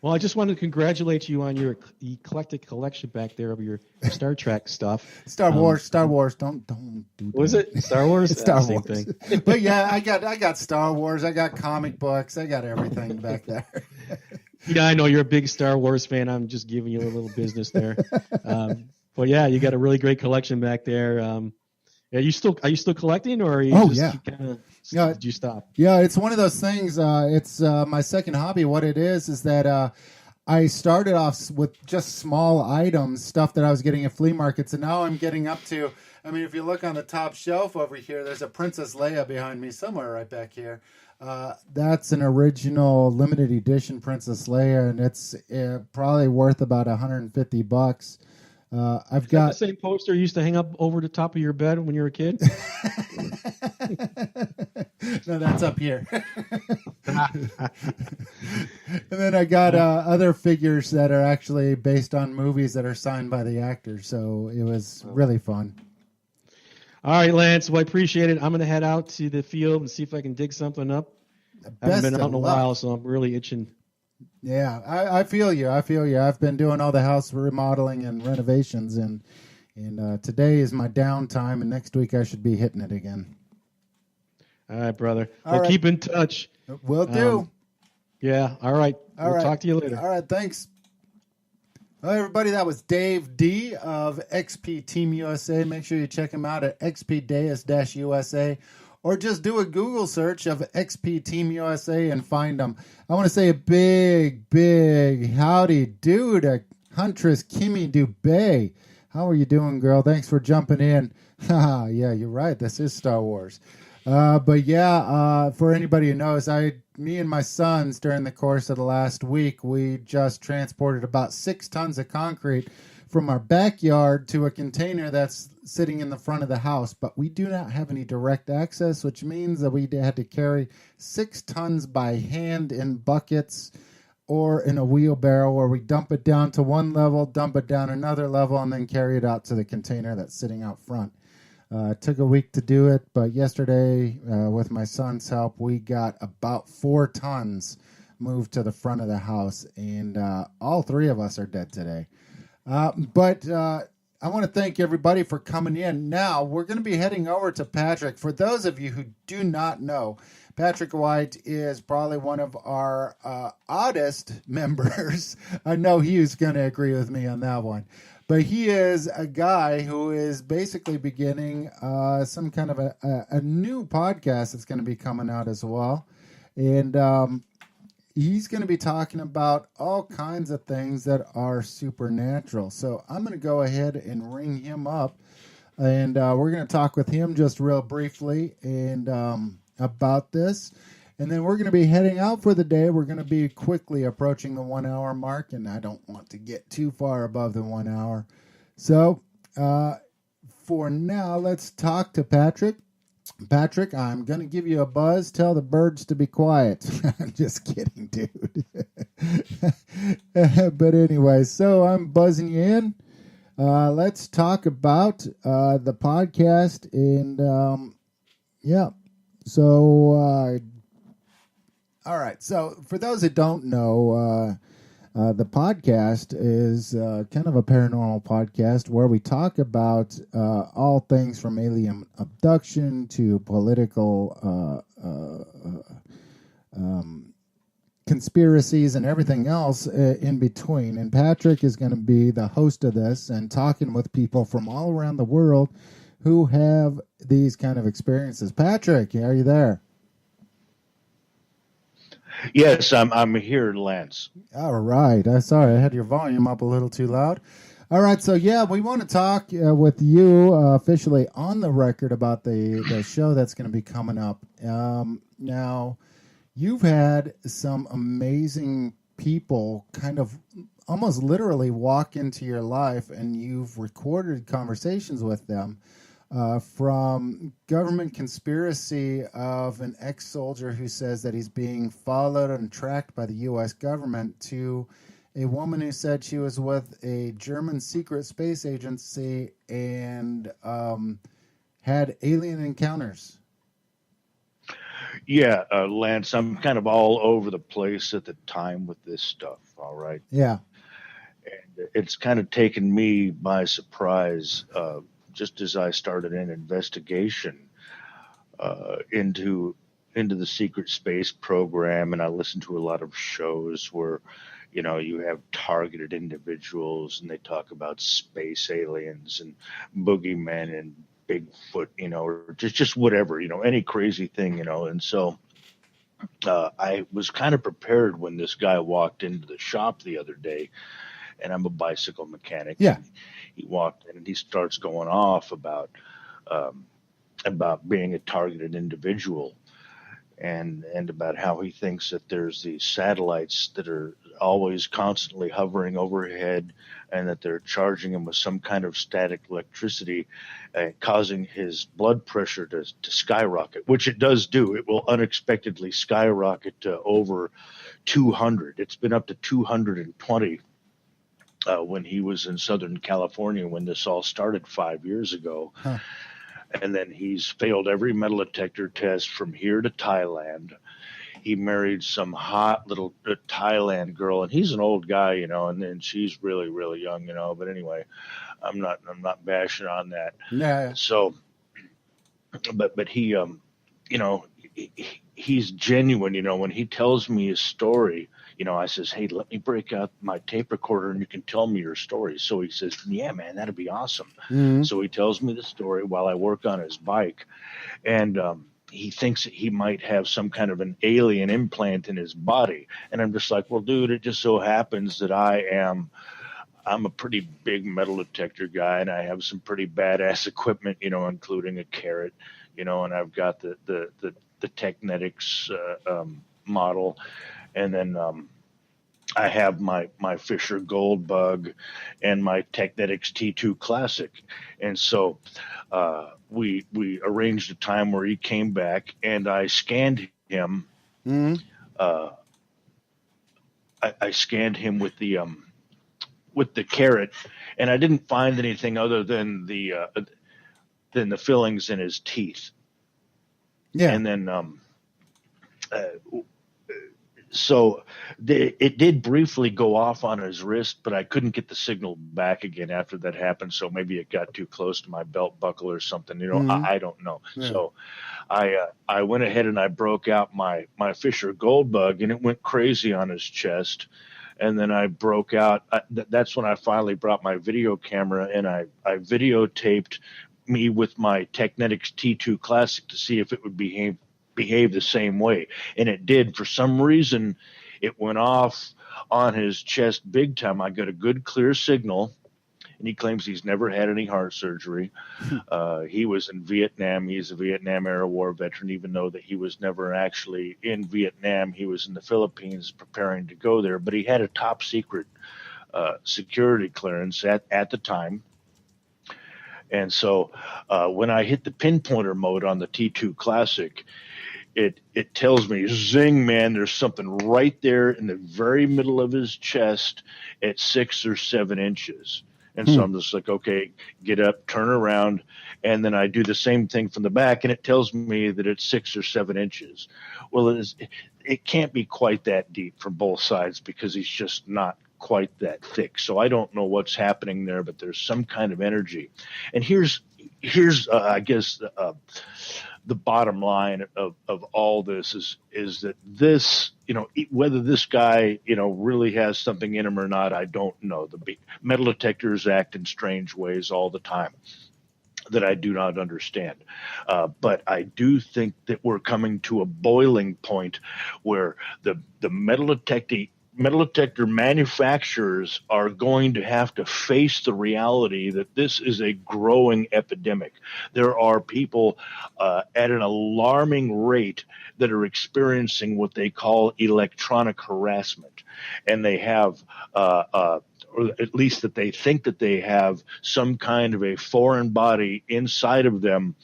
Well, I just wanted to congratulate you on your eclectic collection back there of your Star Trek stuff. Star Wars. Don't do that. Was it Star Wars? It's Star Same Wars. thing. But yeah, I got Star Wars. I got comic books. I got everything back there. Yeah, I know you're a big Star Wars fan. I'm just giving you a little business there. But yeah, you got a really great collection back there. Are you still collecting, or are you did you stop? Yeah, it's one of those things. It's my second hobby. What it is that I started off with just small items, stuff that I was getting at flea markets, and now I'm getting up to. I mean, if you look on the top shelf over here, there's a Princess Leia behind me somewhere right back here. That's an original limited edition Princess Leia, and it's probably worth about $150. I've got the same poster you used to hang up over the top of your bed when you were a kid. No, that's up here. And then I got other figures that are actually based on movies that are signed by the actors. So it was really fun. All right, Lance. Well, I appreciate it. I'm going to head out to the field and see if I can dig something up. I haven't been out in a while, so I'm really itching. Yeah, I feel you. I've been doing all the house remodeling and renovations, and today is my downtime, and next week I should be hitting it again. All right, brother. Keep in touch. Will do. Yeah, all right. We'll talk to you later. All right, thanks. Well, everybody, that was Dave D. of XP Team USA. Make sure you check him out at xpdeus-usa. Or just do a Google search of XP Team USA and find them. I want to say a big howdy do to Huntress Kimmy Dubé. How are you doing, girl? Thanks for jumping in. Yeah, you're right. This is Star Wars. But yeah, for anybody who knows, me and my sons during the course of the last week, we just transported about 6 tons of concrete from our backyard to a container that's sitting in the front of the house, but we do not have any direct access, which means that we had to carry 6 tons by hand in buckets or in a wheelbarrow, where we dump it down to one level, dump it down another level, and then carry it out to the container that's sitting out front. It took a week to do it, but yesterday, with my son's help, we got about 4 tons moved to the front of the house, and all 3 of us are dead today. But I want to thank everybody for coming in. Now, we're going to be heading over to Patrick. For those of you who do not know, Patrick White is probably one of our oddest members. I know he's going to agree with me on that one. But he is a guy who is basically beginning some kind of a new podcast that's going to be coming out as well. And he's going to be talking about all kinds of things that are supernatural. So I'm going to go ahead and ring him up, and we're going to talk with him just real briefly and about this. And then we're going to be heading out for the day. We're going to be quickly approaching the 1 hour mark, and I don't want to get too far above the 1 hour. So for now, let's talk to Patrick. Patrick, I'm going to give you a buzz. Tell the birds to be quiet. I'm just kidding, dude. But anyway, so I'm buzzing you in. Let's talk about the podcast. And yeah, so all right. So for those that don't know, the podcast is kind of a paranormal podcast where we talk about all things from alien abduction to political conspiracies and everything else in between. And Patrick is going to be the host of this and talking with people from all around the world who have these kind of experiences. Patrick, are you there? Yes, I'm here, Lance. All right. Sorry, I had your volume up a little too loud. All right, so yeah, we want to talk with you officially on the record about the show that's going to be coming up. Now, you've had some amazing people kind of almost literally walk into your life, and you've recorded conversations with them. From government conspiracy of an ex-soldier who says that he's being followed and tracked by the U.S. government to a woman who said she was with a German secret space agency and had alien encounters. Yeah, Lance, I'm kind of all over the place at the time with this stuff. All right. Yeah. And it's kind of taken me by surprise, just as I started an investigation into the secret space program, and I listened to a lot of shows where, you have targeted individuals, and they talk about space aliens and boogeymen and Bigfoot, or just whatever, any crazy thing, and so I was kind of prepared when this guy walked into the shop the other day, and I'm a bicycle mechanic. Yeah. He walked in and he starts going off about being a targeted individual, and about how he thinks that there's these satellites that are always constantly hovering overhead, and that they're charging him with some kind of static electricity, causing his blood pressure to skyrocket, which it does do. It will unexpectedly skyrocket to over 200. It's been up to 220 when he was in Southern California when this all started 5 years ago. Huh. And then he's failed every metal detector test from here to Thailand. He married some hot little Thailand girl, and he's an old guy, and then she's really, really young, But anyway, I'm not bashing on that. Yeah. So, but he, he's genuine, when he tells me his story. I says, hey, let me break out my tape recorder and you can tell me your story. So he says, yeah, man, that'd be awesome. Mm-hmm. So he tells me the story while I work on his bike. And he thinks that he might have some kind of an alien implant in his body. And I'm just like, well, dude, it just so happens that I'm a pretty big metal detector guy, and I have some pretty badass equipment, including a carrot, and I've got the Technetics model. And then I have my Fisher Gold Bug and my Technetics T2 Classic. And so we arranged a time where he came back, and I scanned him. Mm-hmm. I scanned him with the carrot, and I didn't find anything other than the fillings in his teeth. Yeah. And then so it did briefly go off on his wrist, but I couldn't get the signal back again after that happened. So maybe it got too close to my belt buckle or something. Mm-hmm. I don't know. Yeah. So I went ahead and I broke out my Fisher Gold Bug, and it went crazy on his chest. And then I broke out. That's when I finally brought my video camera, and I videotaped me with my Technetics T2 Classic to see if it would behave the same way. And it did. For some reason, it went off on his chest big time. I got a good clear signal, and he claims he's never had any heart surgery. He was in Vietnam. He's a Vietnam era war veteran, even though that he was never actually in Vietnam. He was in the Philippines preparing to go there, but he had a top secret security clearance at the time. And so when I hit the pinpointer mode on the T2 Classic, it tells me, zing, man, there's something right there in the very middle of his chest at 6 or 7 inches. And so I'm just like, okay, get up, turn around. And then I do the same thing from the back, and it tells me that it's 6 or 7 inches. Well, it can't be quite that deep from both sides because he's just not quite that thick. So I don't know what's happening there, but there's some kind of energy. And here's I guess, the bottom line of all this is that this, whether this guy, really has something in him or not, I don't know. The metal detectors act in strange ways all the time that I do not understand. But I do think that we're coming to a boiling point where the metal detector manufacturers are going to have to face the reality that this is a growing epidemic. There are people at an alarming rate that are experiencing what they call electronic harassment, and they have or at least that they think that they have some kind of a foreign body inside of them,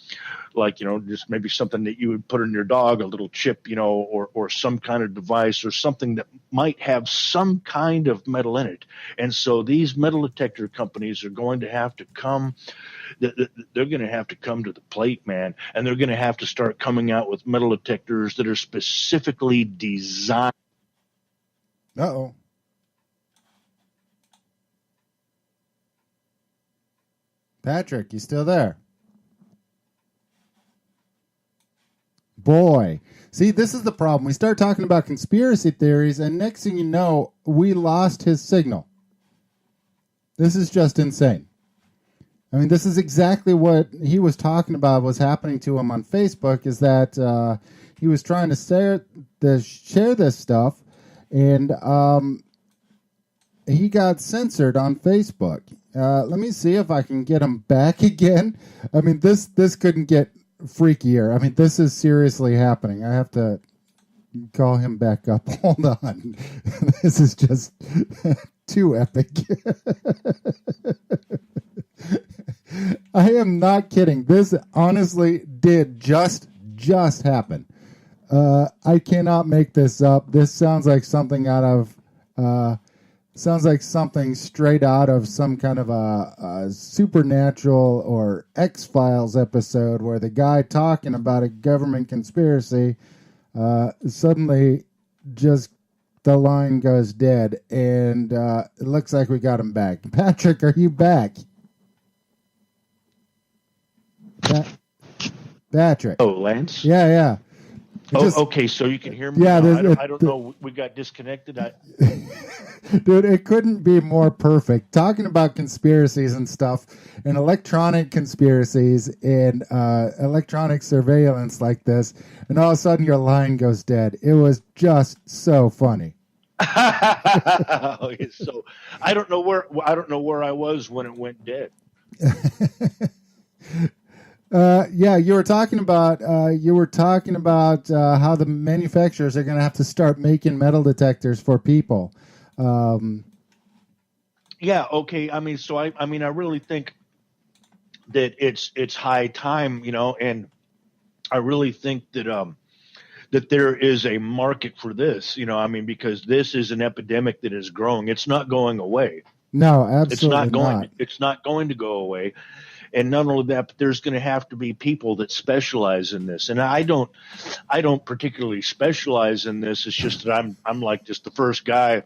like, just maybe something that you would put in your dog, a little chip, or some kind of device or something that might have some kind of metal in it. And so these metal detector companies are going to have to come, they're going to have to come to the plate, man. And they're going to have to start coming out with metal detectors that are specifically designed. Uh-oh. Patrick, you still there? Boy. See, this is the problem. We start talking about conspiracy theories, and next thing you know, we lost his signal. This is just insane. I mean, this is exactly what he was talking about was happening to him on Facebook, is that he was trying to share this stuff, and he got censored on Facebook. Let me see if I can get him back again. I mean, this couldn't get freakier. I mean, this is seriously happening. I have to call him back up. Hold on. This is just too epic. I am not kidding. This honestly did just happen. I cannot make this up. This sounds like something out of sounds like something straight out of some kind of a Supernatural or X-Files episode where the guy talking about a government conspiracy suddenly just the line goes dead, and it looks like we got him back. Patrick, are you back? Patrick. Oh, Lance? Yeah. Okay, so you can hear me? Yeah, I don't know. We got disconnected. Dude, it couldn't be more perfect. Talking about conspiracies and stuff, and electronic conspiracies, and electronic surveillance like this, and all of a sudden your line goes dead. It was just so funny. Okay, so I don't know where I was when it went dead. Yeah, you were talking about how the manufacturers are going to have to start making metal detectors for people. Yeah. Okay. I mean, so I really think that it's high time, and I really think that that there is a market for this, because this is an epidemic that is growing. It's not going away. No, absolutely not. It's not going to go away. And not only that, but there's going to have to be people that specialize in this. And I don't particularly specialize in this. It's just that I'm like just the first guy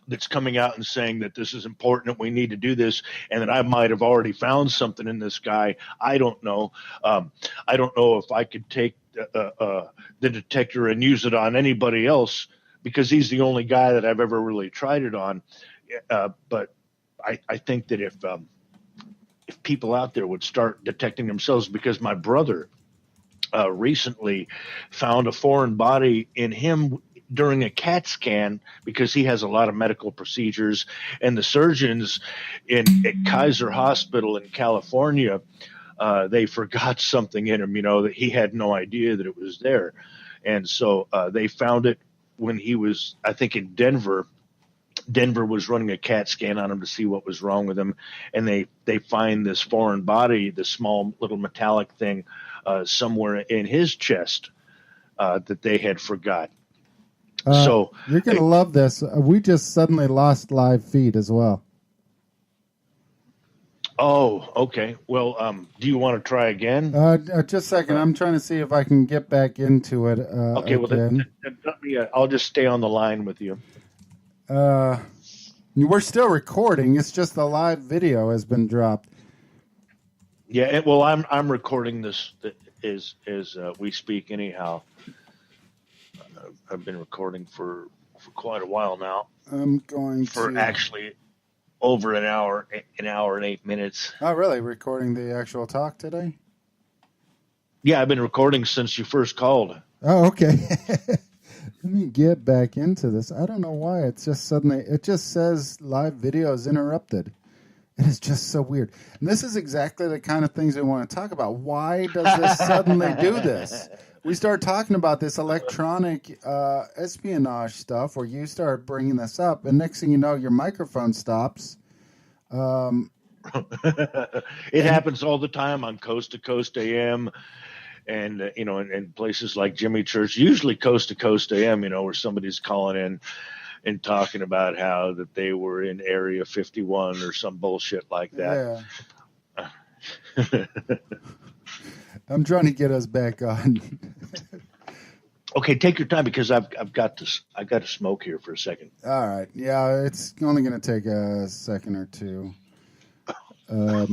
that's coming out and saying that this is important, that we need to do this, and that I might have already found something in this guy. I don't know. I don't know if I could take the detector and use it on anybody else, because he's the only guy that I've ever really tried it on. But I think that if people out there would start detecting themselves, because my brother recently found a foreign body in him during a CAT scan, because he has a lot of medical procedures, and the surgeons at Kaiser Hospital in California, they forgot something in him, that he had no idea that it was there. And so they found it when he was, I think, in Denver. Denver was running a CAT scan on him to see what was wrong with him, and they find this foreign body, this small little metallic thing, somewhere in his chest that they had forgot. So you're gonna love this. We just suddenly lost live feed as well. Oh, okay. Well, do you want to try again? Just a second. I'm trying to see if I can get back into it. Okay. Well, then let me. I'll just stay on the line with you. We're still recording. It's just the live video has been dropped. Yeah. Well, I'm recording this as we speak. Anyhow, I've been recording for quite a while now. I'm going for actually over an hour and 8 minutes. Oh, really? Recording the actual talk today? Yeah, I've been recording since you first called. Oh, okay. Let me get back into this. I don't know why it just says live video is interrupted. It is just so weird. And this is exactly the kind of things we want to talk about. Why does this suddenly do this? we start talking about this electronic espionage stuff, where you start bringing this up, and next thing you know, your microphone stops. It happens all the time on Coast to Coast AM, and in places like Jimmy Church, usually Coast to Coast AM, where somebody's calling in and talking about how that they were in Area 51 or some bullshit like that. Yeah. I'm trying to get us back on. Okay, take your time, because I've got to smoke here for a second. All right. Yeah, it's only going to take a second or two. All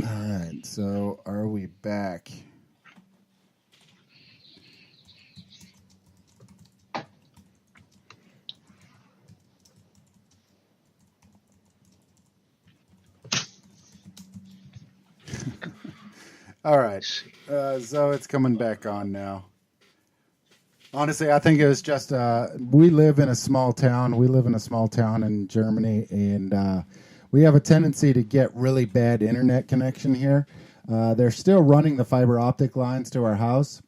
right. So, are we back? All right. So it's coming back on now. Honestly, I think it was just we live in a small town. We live in a small town in Germany, and we have a tendency to get really bad internet connection here. They're still running the fiber optic lines to our house,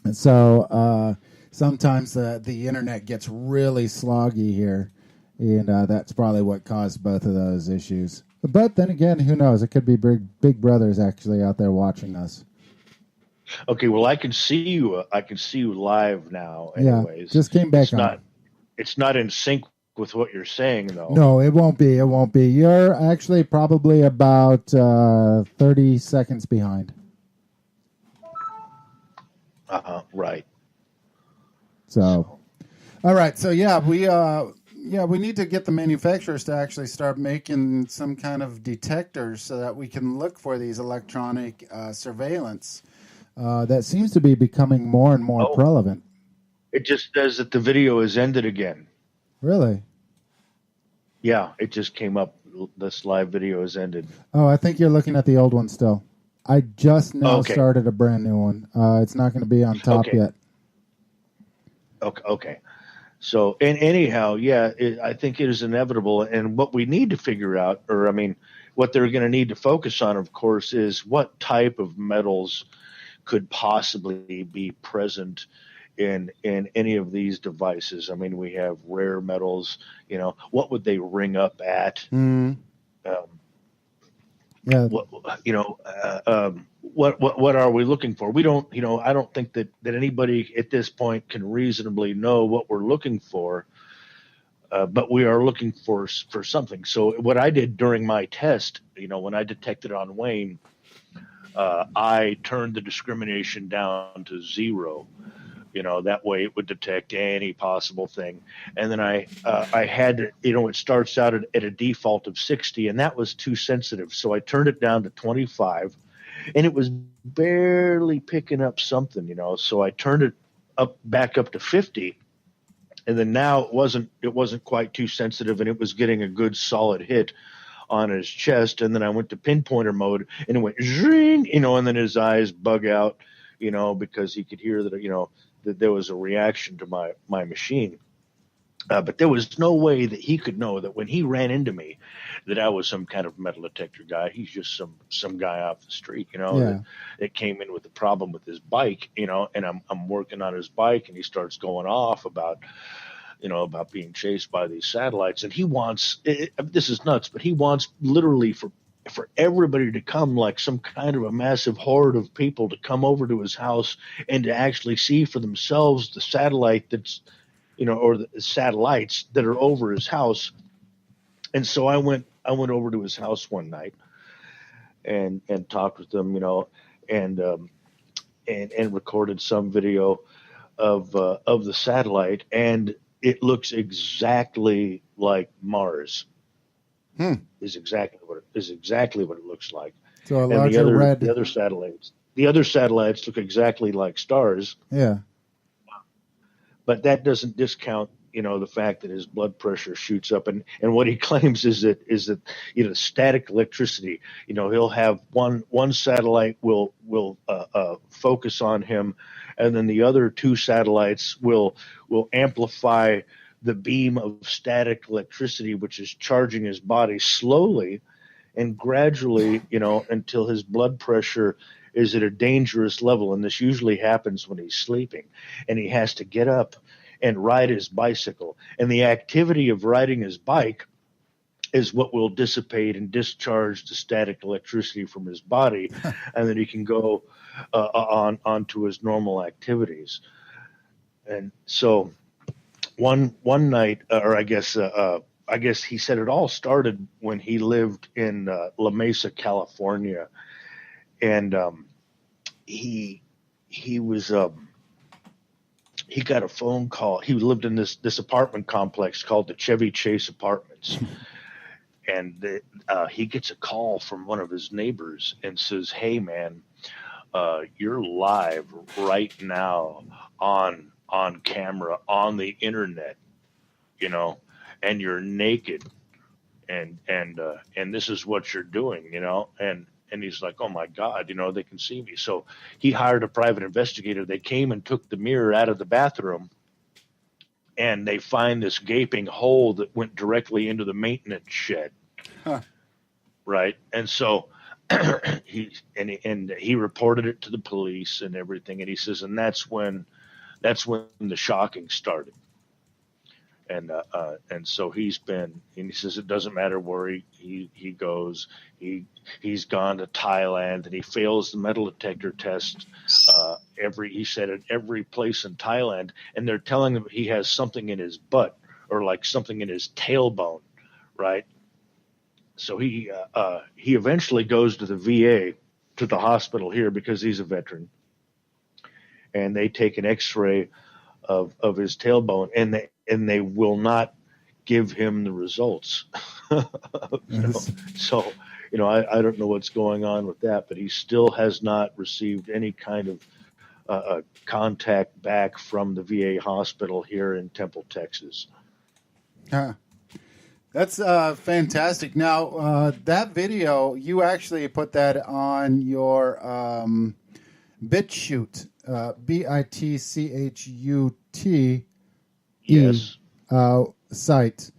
and so sometimes the internet gets really sloggy here, and that's probably what caused both of those issues. But then again, who knows? It could be Big Brother's actually out there watching us. Okay, well, I can see you. I can see you live now. Anyways, yeah, just came back on. It's not in sync with what you're saying, though. No, it won't be. It won't be. You're actually probably about 30 seconds behind. Right. So, all right. So yeah, we need to get the manufacturers to actually start making some kind of detectors so that we can look for these electronic surveillance. That seems to be becoming more and more prevalent. It just says that the video is ended again. Really? Yeah, it just came up. This live video is ended. Oh, I think you're looking at the old one still. I just now started a brand new one. It's not going to be on top yet. Okay. So, and anyhow, I think it is inevitable. And what we need to figure out, what they're going to need to focus on, of course, is what type of metals could possibly be present in any of these devices. We have rare metals. What would they ring up at? What are we looking for? We don't. I don't think that anybody at this point can reasonably know what we're looking for. But we are looking for something. So what I did during my test, when I detected on Wayne, I turned the discrimination down to 0. That way it would detect any possible thing. And then I had to, it starts out at a default of 60, and that was too sensitive. So I turned it down to 25, and it was barely picking up something, So I turned it back up to 50, and then now it wasn't quite too sensitive, and it was getting a good solid hit on his chest. And then I went to pinpointer mode, and it went zing, and then his eyes bug out, because he could hear that, that there was a reaction to my machine. But there was no way that he could know that when he ran into me, that I was some kind of metal detector guy. He's just some guy off the street, that came in with a problem with his bike, and I'm working on his bike, and he starts going off about being chased by these satellites. And he wants, this is nuts, but he wants literally for everybody to come, like some kind of a massive horde of people to come over to his house and to actually see for themselves the satellite that's, or the satellites that are over his house. And so I went over to his house one night and talked with him, and recorded some video of the satellite, and it looks exactly like Mars. Is exactly what it looks like. So a larger red. The other satellites look exactly like stars. Yeah. But that doesn't discount, the fact that his blood pressure shoots up, and what he claims is that static electricity. He'll have one satellite will focus on him, and then the other 2 satellites will amplify the beam of static electricity, which is charging his body slowly, and gradually, until his blood pressure is at a dangerous level. And this usually happens when he's sleeping and he has to get up and ride his bicycle. And the activity of riding his bike is what will dissipate and discharge the static electricity from his body, and then he can go onto his normal activities. And so one night, or I guess he said it all started when he lived in La Mesa, California, and he got a phone call. He lived in this apartment complex called the Chevy Chase Apartments. And he gets a call from one of his neighbors and says, "Hey, man, you're live right now on camera on the internet, and you're naked, and this is what you're doing, And he's like, "Oh my God, they can see me." So he hired a private investigator. They came and took the mirror out of the bathroom, and they find this gaping hole that went directly into the maintenance shed. Huh. Right. And so he reported it to the police and everything. And he says, and that's when the shocking started. And so he says it doesn't matter where he goes. He's gone to Thailand, and he fails the metal detector test he said at every place in Thailand, and they're telling him he has something in his butt or like something in his tailbone, right? So he eventually goes to the VA, to the hospital here, because he's a veteran, and they take an X-ray of his tailbone, and they will not give him the results. Yes. So, I don't know what's going on with that, but he still has not received any kind of contact back from the VA hospital here in Temple, Texas. That's fantastic. Now, that video, you actually put that on your BitChute, BITCHUT. Yes. Site.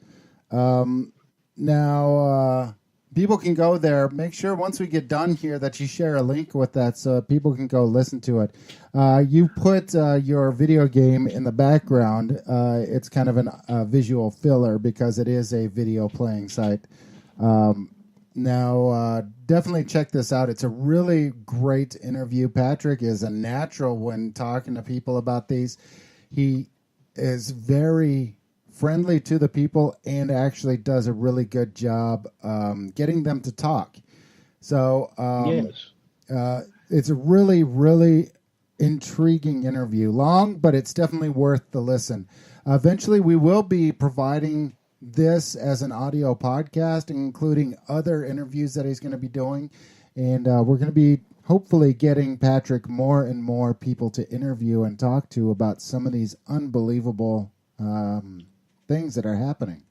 Now, people can go there. Make sure once we get done here that you share a link with that so people can go listen to it. You put your video game in the background. It's kind of a visual filler because it is a video playing site. Now, definitely check this out. It's a really great interview. Patrick is a natural when talking to people about these. He is very friendly to the people and actually does a really good job getting them to talk. So Yes. It's a really, really intriguing interview. Long, but it's definitely worth the listen. Eventually, we will be providing this as an audio podcast, including other interviews that he's going to be doing. And we're going to be hopefully getting Patrick more and more people to interview and talk to about some of these unbelievable things that are happening.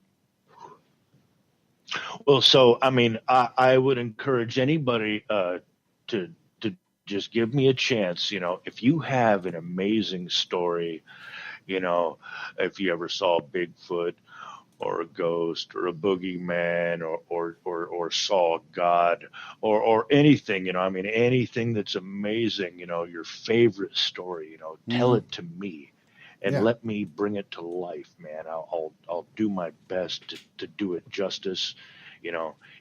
Well, so, I mean, I would encourage anybody to just give me a chance. If you have an amazing story, if you ever saw Bigfoot or a ghost or a boogeyman or saw God or anything, anything that's amazing, your favorite story, tell it to me. And let me bring it to life, man. I'll do my best to do it justice,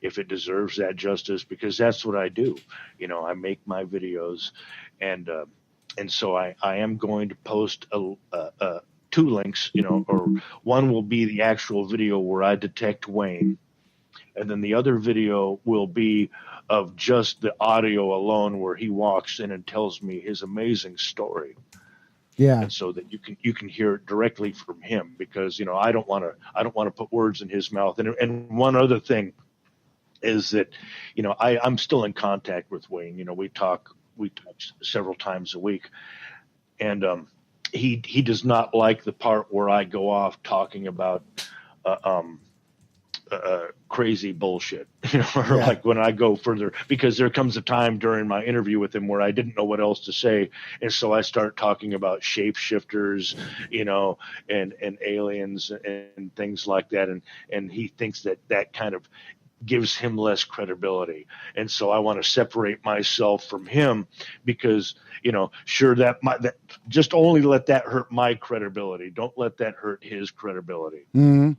if it deserves that justice, because that's what I do. I make my videos, and so I am going to post two links, or one will be the actual video where I detect Wayne, and then the other video will be of just the audio alone, where he walks in and tells me his amazing story. Yeah. And so that you can hear it directly from him, because I don't want to put words in his mouth. And one other thing is that I'm still in contact with Wayne. We talk several times a week, and he does not like the part where I go off talking about crazy bullshit, like when I go further, because there comes a time during my interview with him where I didn't know what else to say. And so I start talking about shapeshifters, and aliens and things like that. And he thinks that kind of gives him less credibility. And so I want to separate myself from him because, sure, that just only let that hurt my credibility. Don't let that hurt his credibility. Mm-hmm.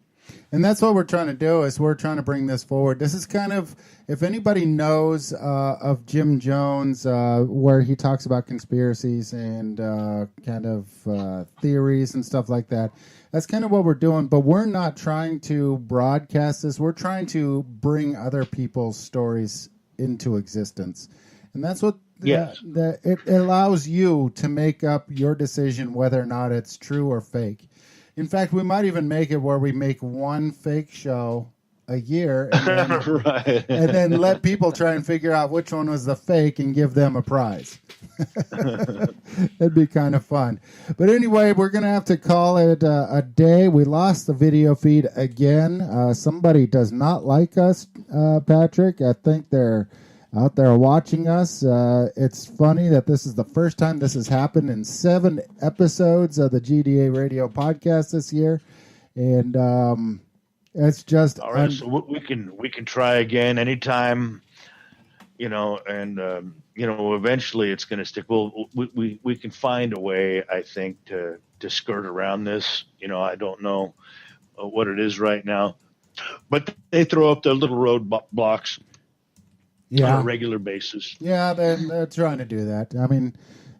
And that's what we're trying to do, is we're trying to bring this forward. This is kind of, if anybody knows of Jim Jones, where he talks about conspiracies and kind of theories and stuff like that, that's kind of what we're doing. But we're not trying to broadcast this. We're trying to bring other people's stories into existence. And that's what it allows you to make up your decision whether or not it's true or fake. In fact, we might even make it where we make one fake show a year and then, right. and then let people try and figure out which one was the fake and give them a prize. It'd be kind of fun. But anyway, we're going to have to call it a day. We lost the video feed again. Somebody does not like us, Patrick. I think they're out there watching us. It's funny that this is the first time this has happened in 7 episodes of the GDA Radio Podcast this year, and it's just all right. So we can try again anytime, and eventually it's going to stick. Well, we can find a way, I think, to skirt around this. I don't know what it is right now, but they throw up their little roadblocks. On a regular basis. Yeah, they're trying to do that. I mean,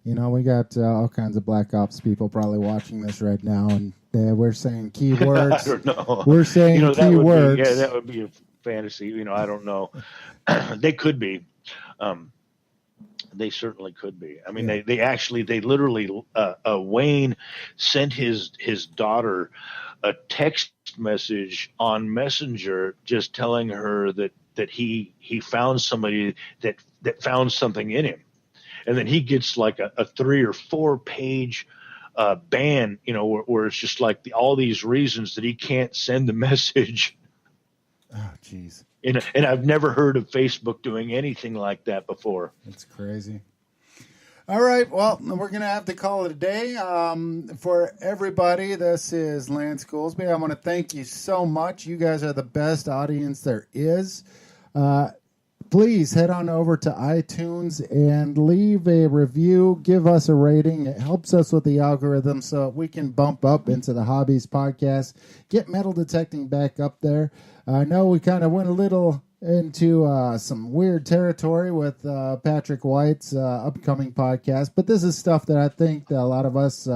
we got all kinds of Black Ops people probably watching this right now, and we're saying keywords. I don't know. We're saying keywords. That would be a fantasy. I don't know. They could be. They certainly could be. I mean, they literally, Wayne sent his daughter a text message on Messenger just telling her that he found somebody that found something in him. And then he gets like a 3 or 4 page ban, where it's just like all these reasons that he can't send the message. Oh, jeez. And I've never heard of Facebook doing anything like that before. That's crazy. All right, well, we're going to have to call it a day. For everybody, this is Lance Goolsby. I want to thank you so much. You guys are the best audience there is. Please head on over to iTunes and leave a review. Give us a rating. It helps us with the algorithm so we can bump up into the Hobbies podcast. Get metal detecting back up there. I know we kind of went a little into some weird territory with Patrick White's upcoming podcast, but this is stuff that I think that a lot of us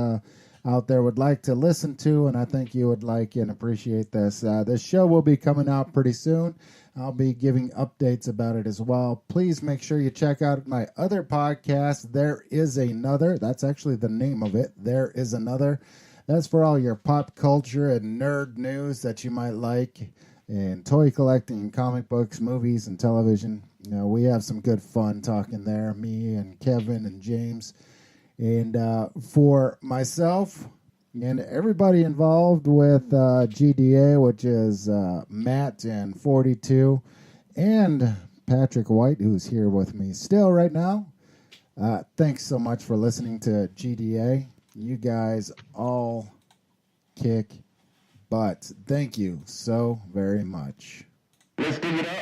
out there would like to listen to, and I think you would like and appreciate this. This show will be coming out pretty soon. I'll be giving updates about it as well. Please make sure you check out my other podcast, There Is Another. That's actually the name of it, There Is Another. That's for all your pop culture and nerd news that you might like, and toy collecting, comic books, movies, and television. We have some good fun talking there, me and Kevin and James. And for myself and everybody involved with GDA, which is Matt and 42, and Patrick White, who's here with me still right now, thanks so much for listening to GDA. You guys all kick butt. Thank you so very much. Let's give it up.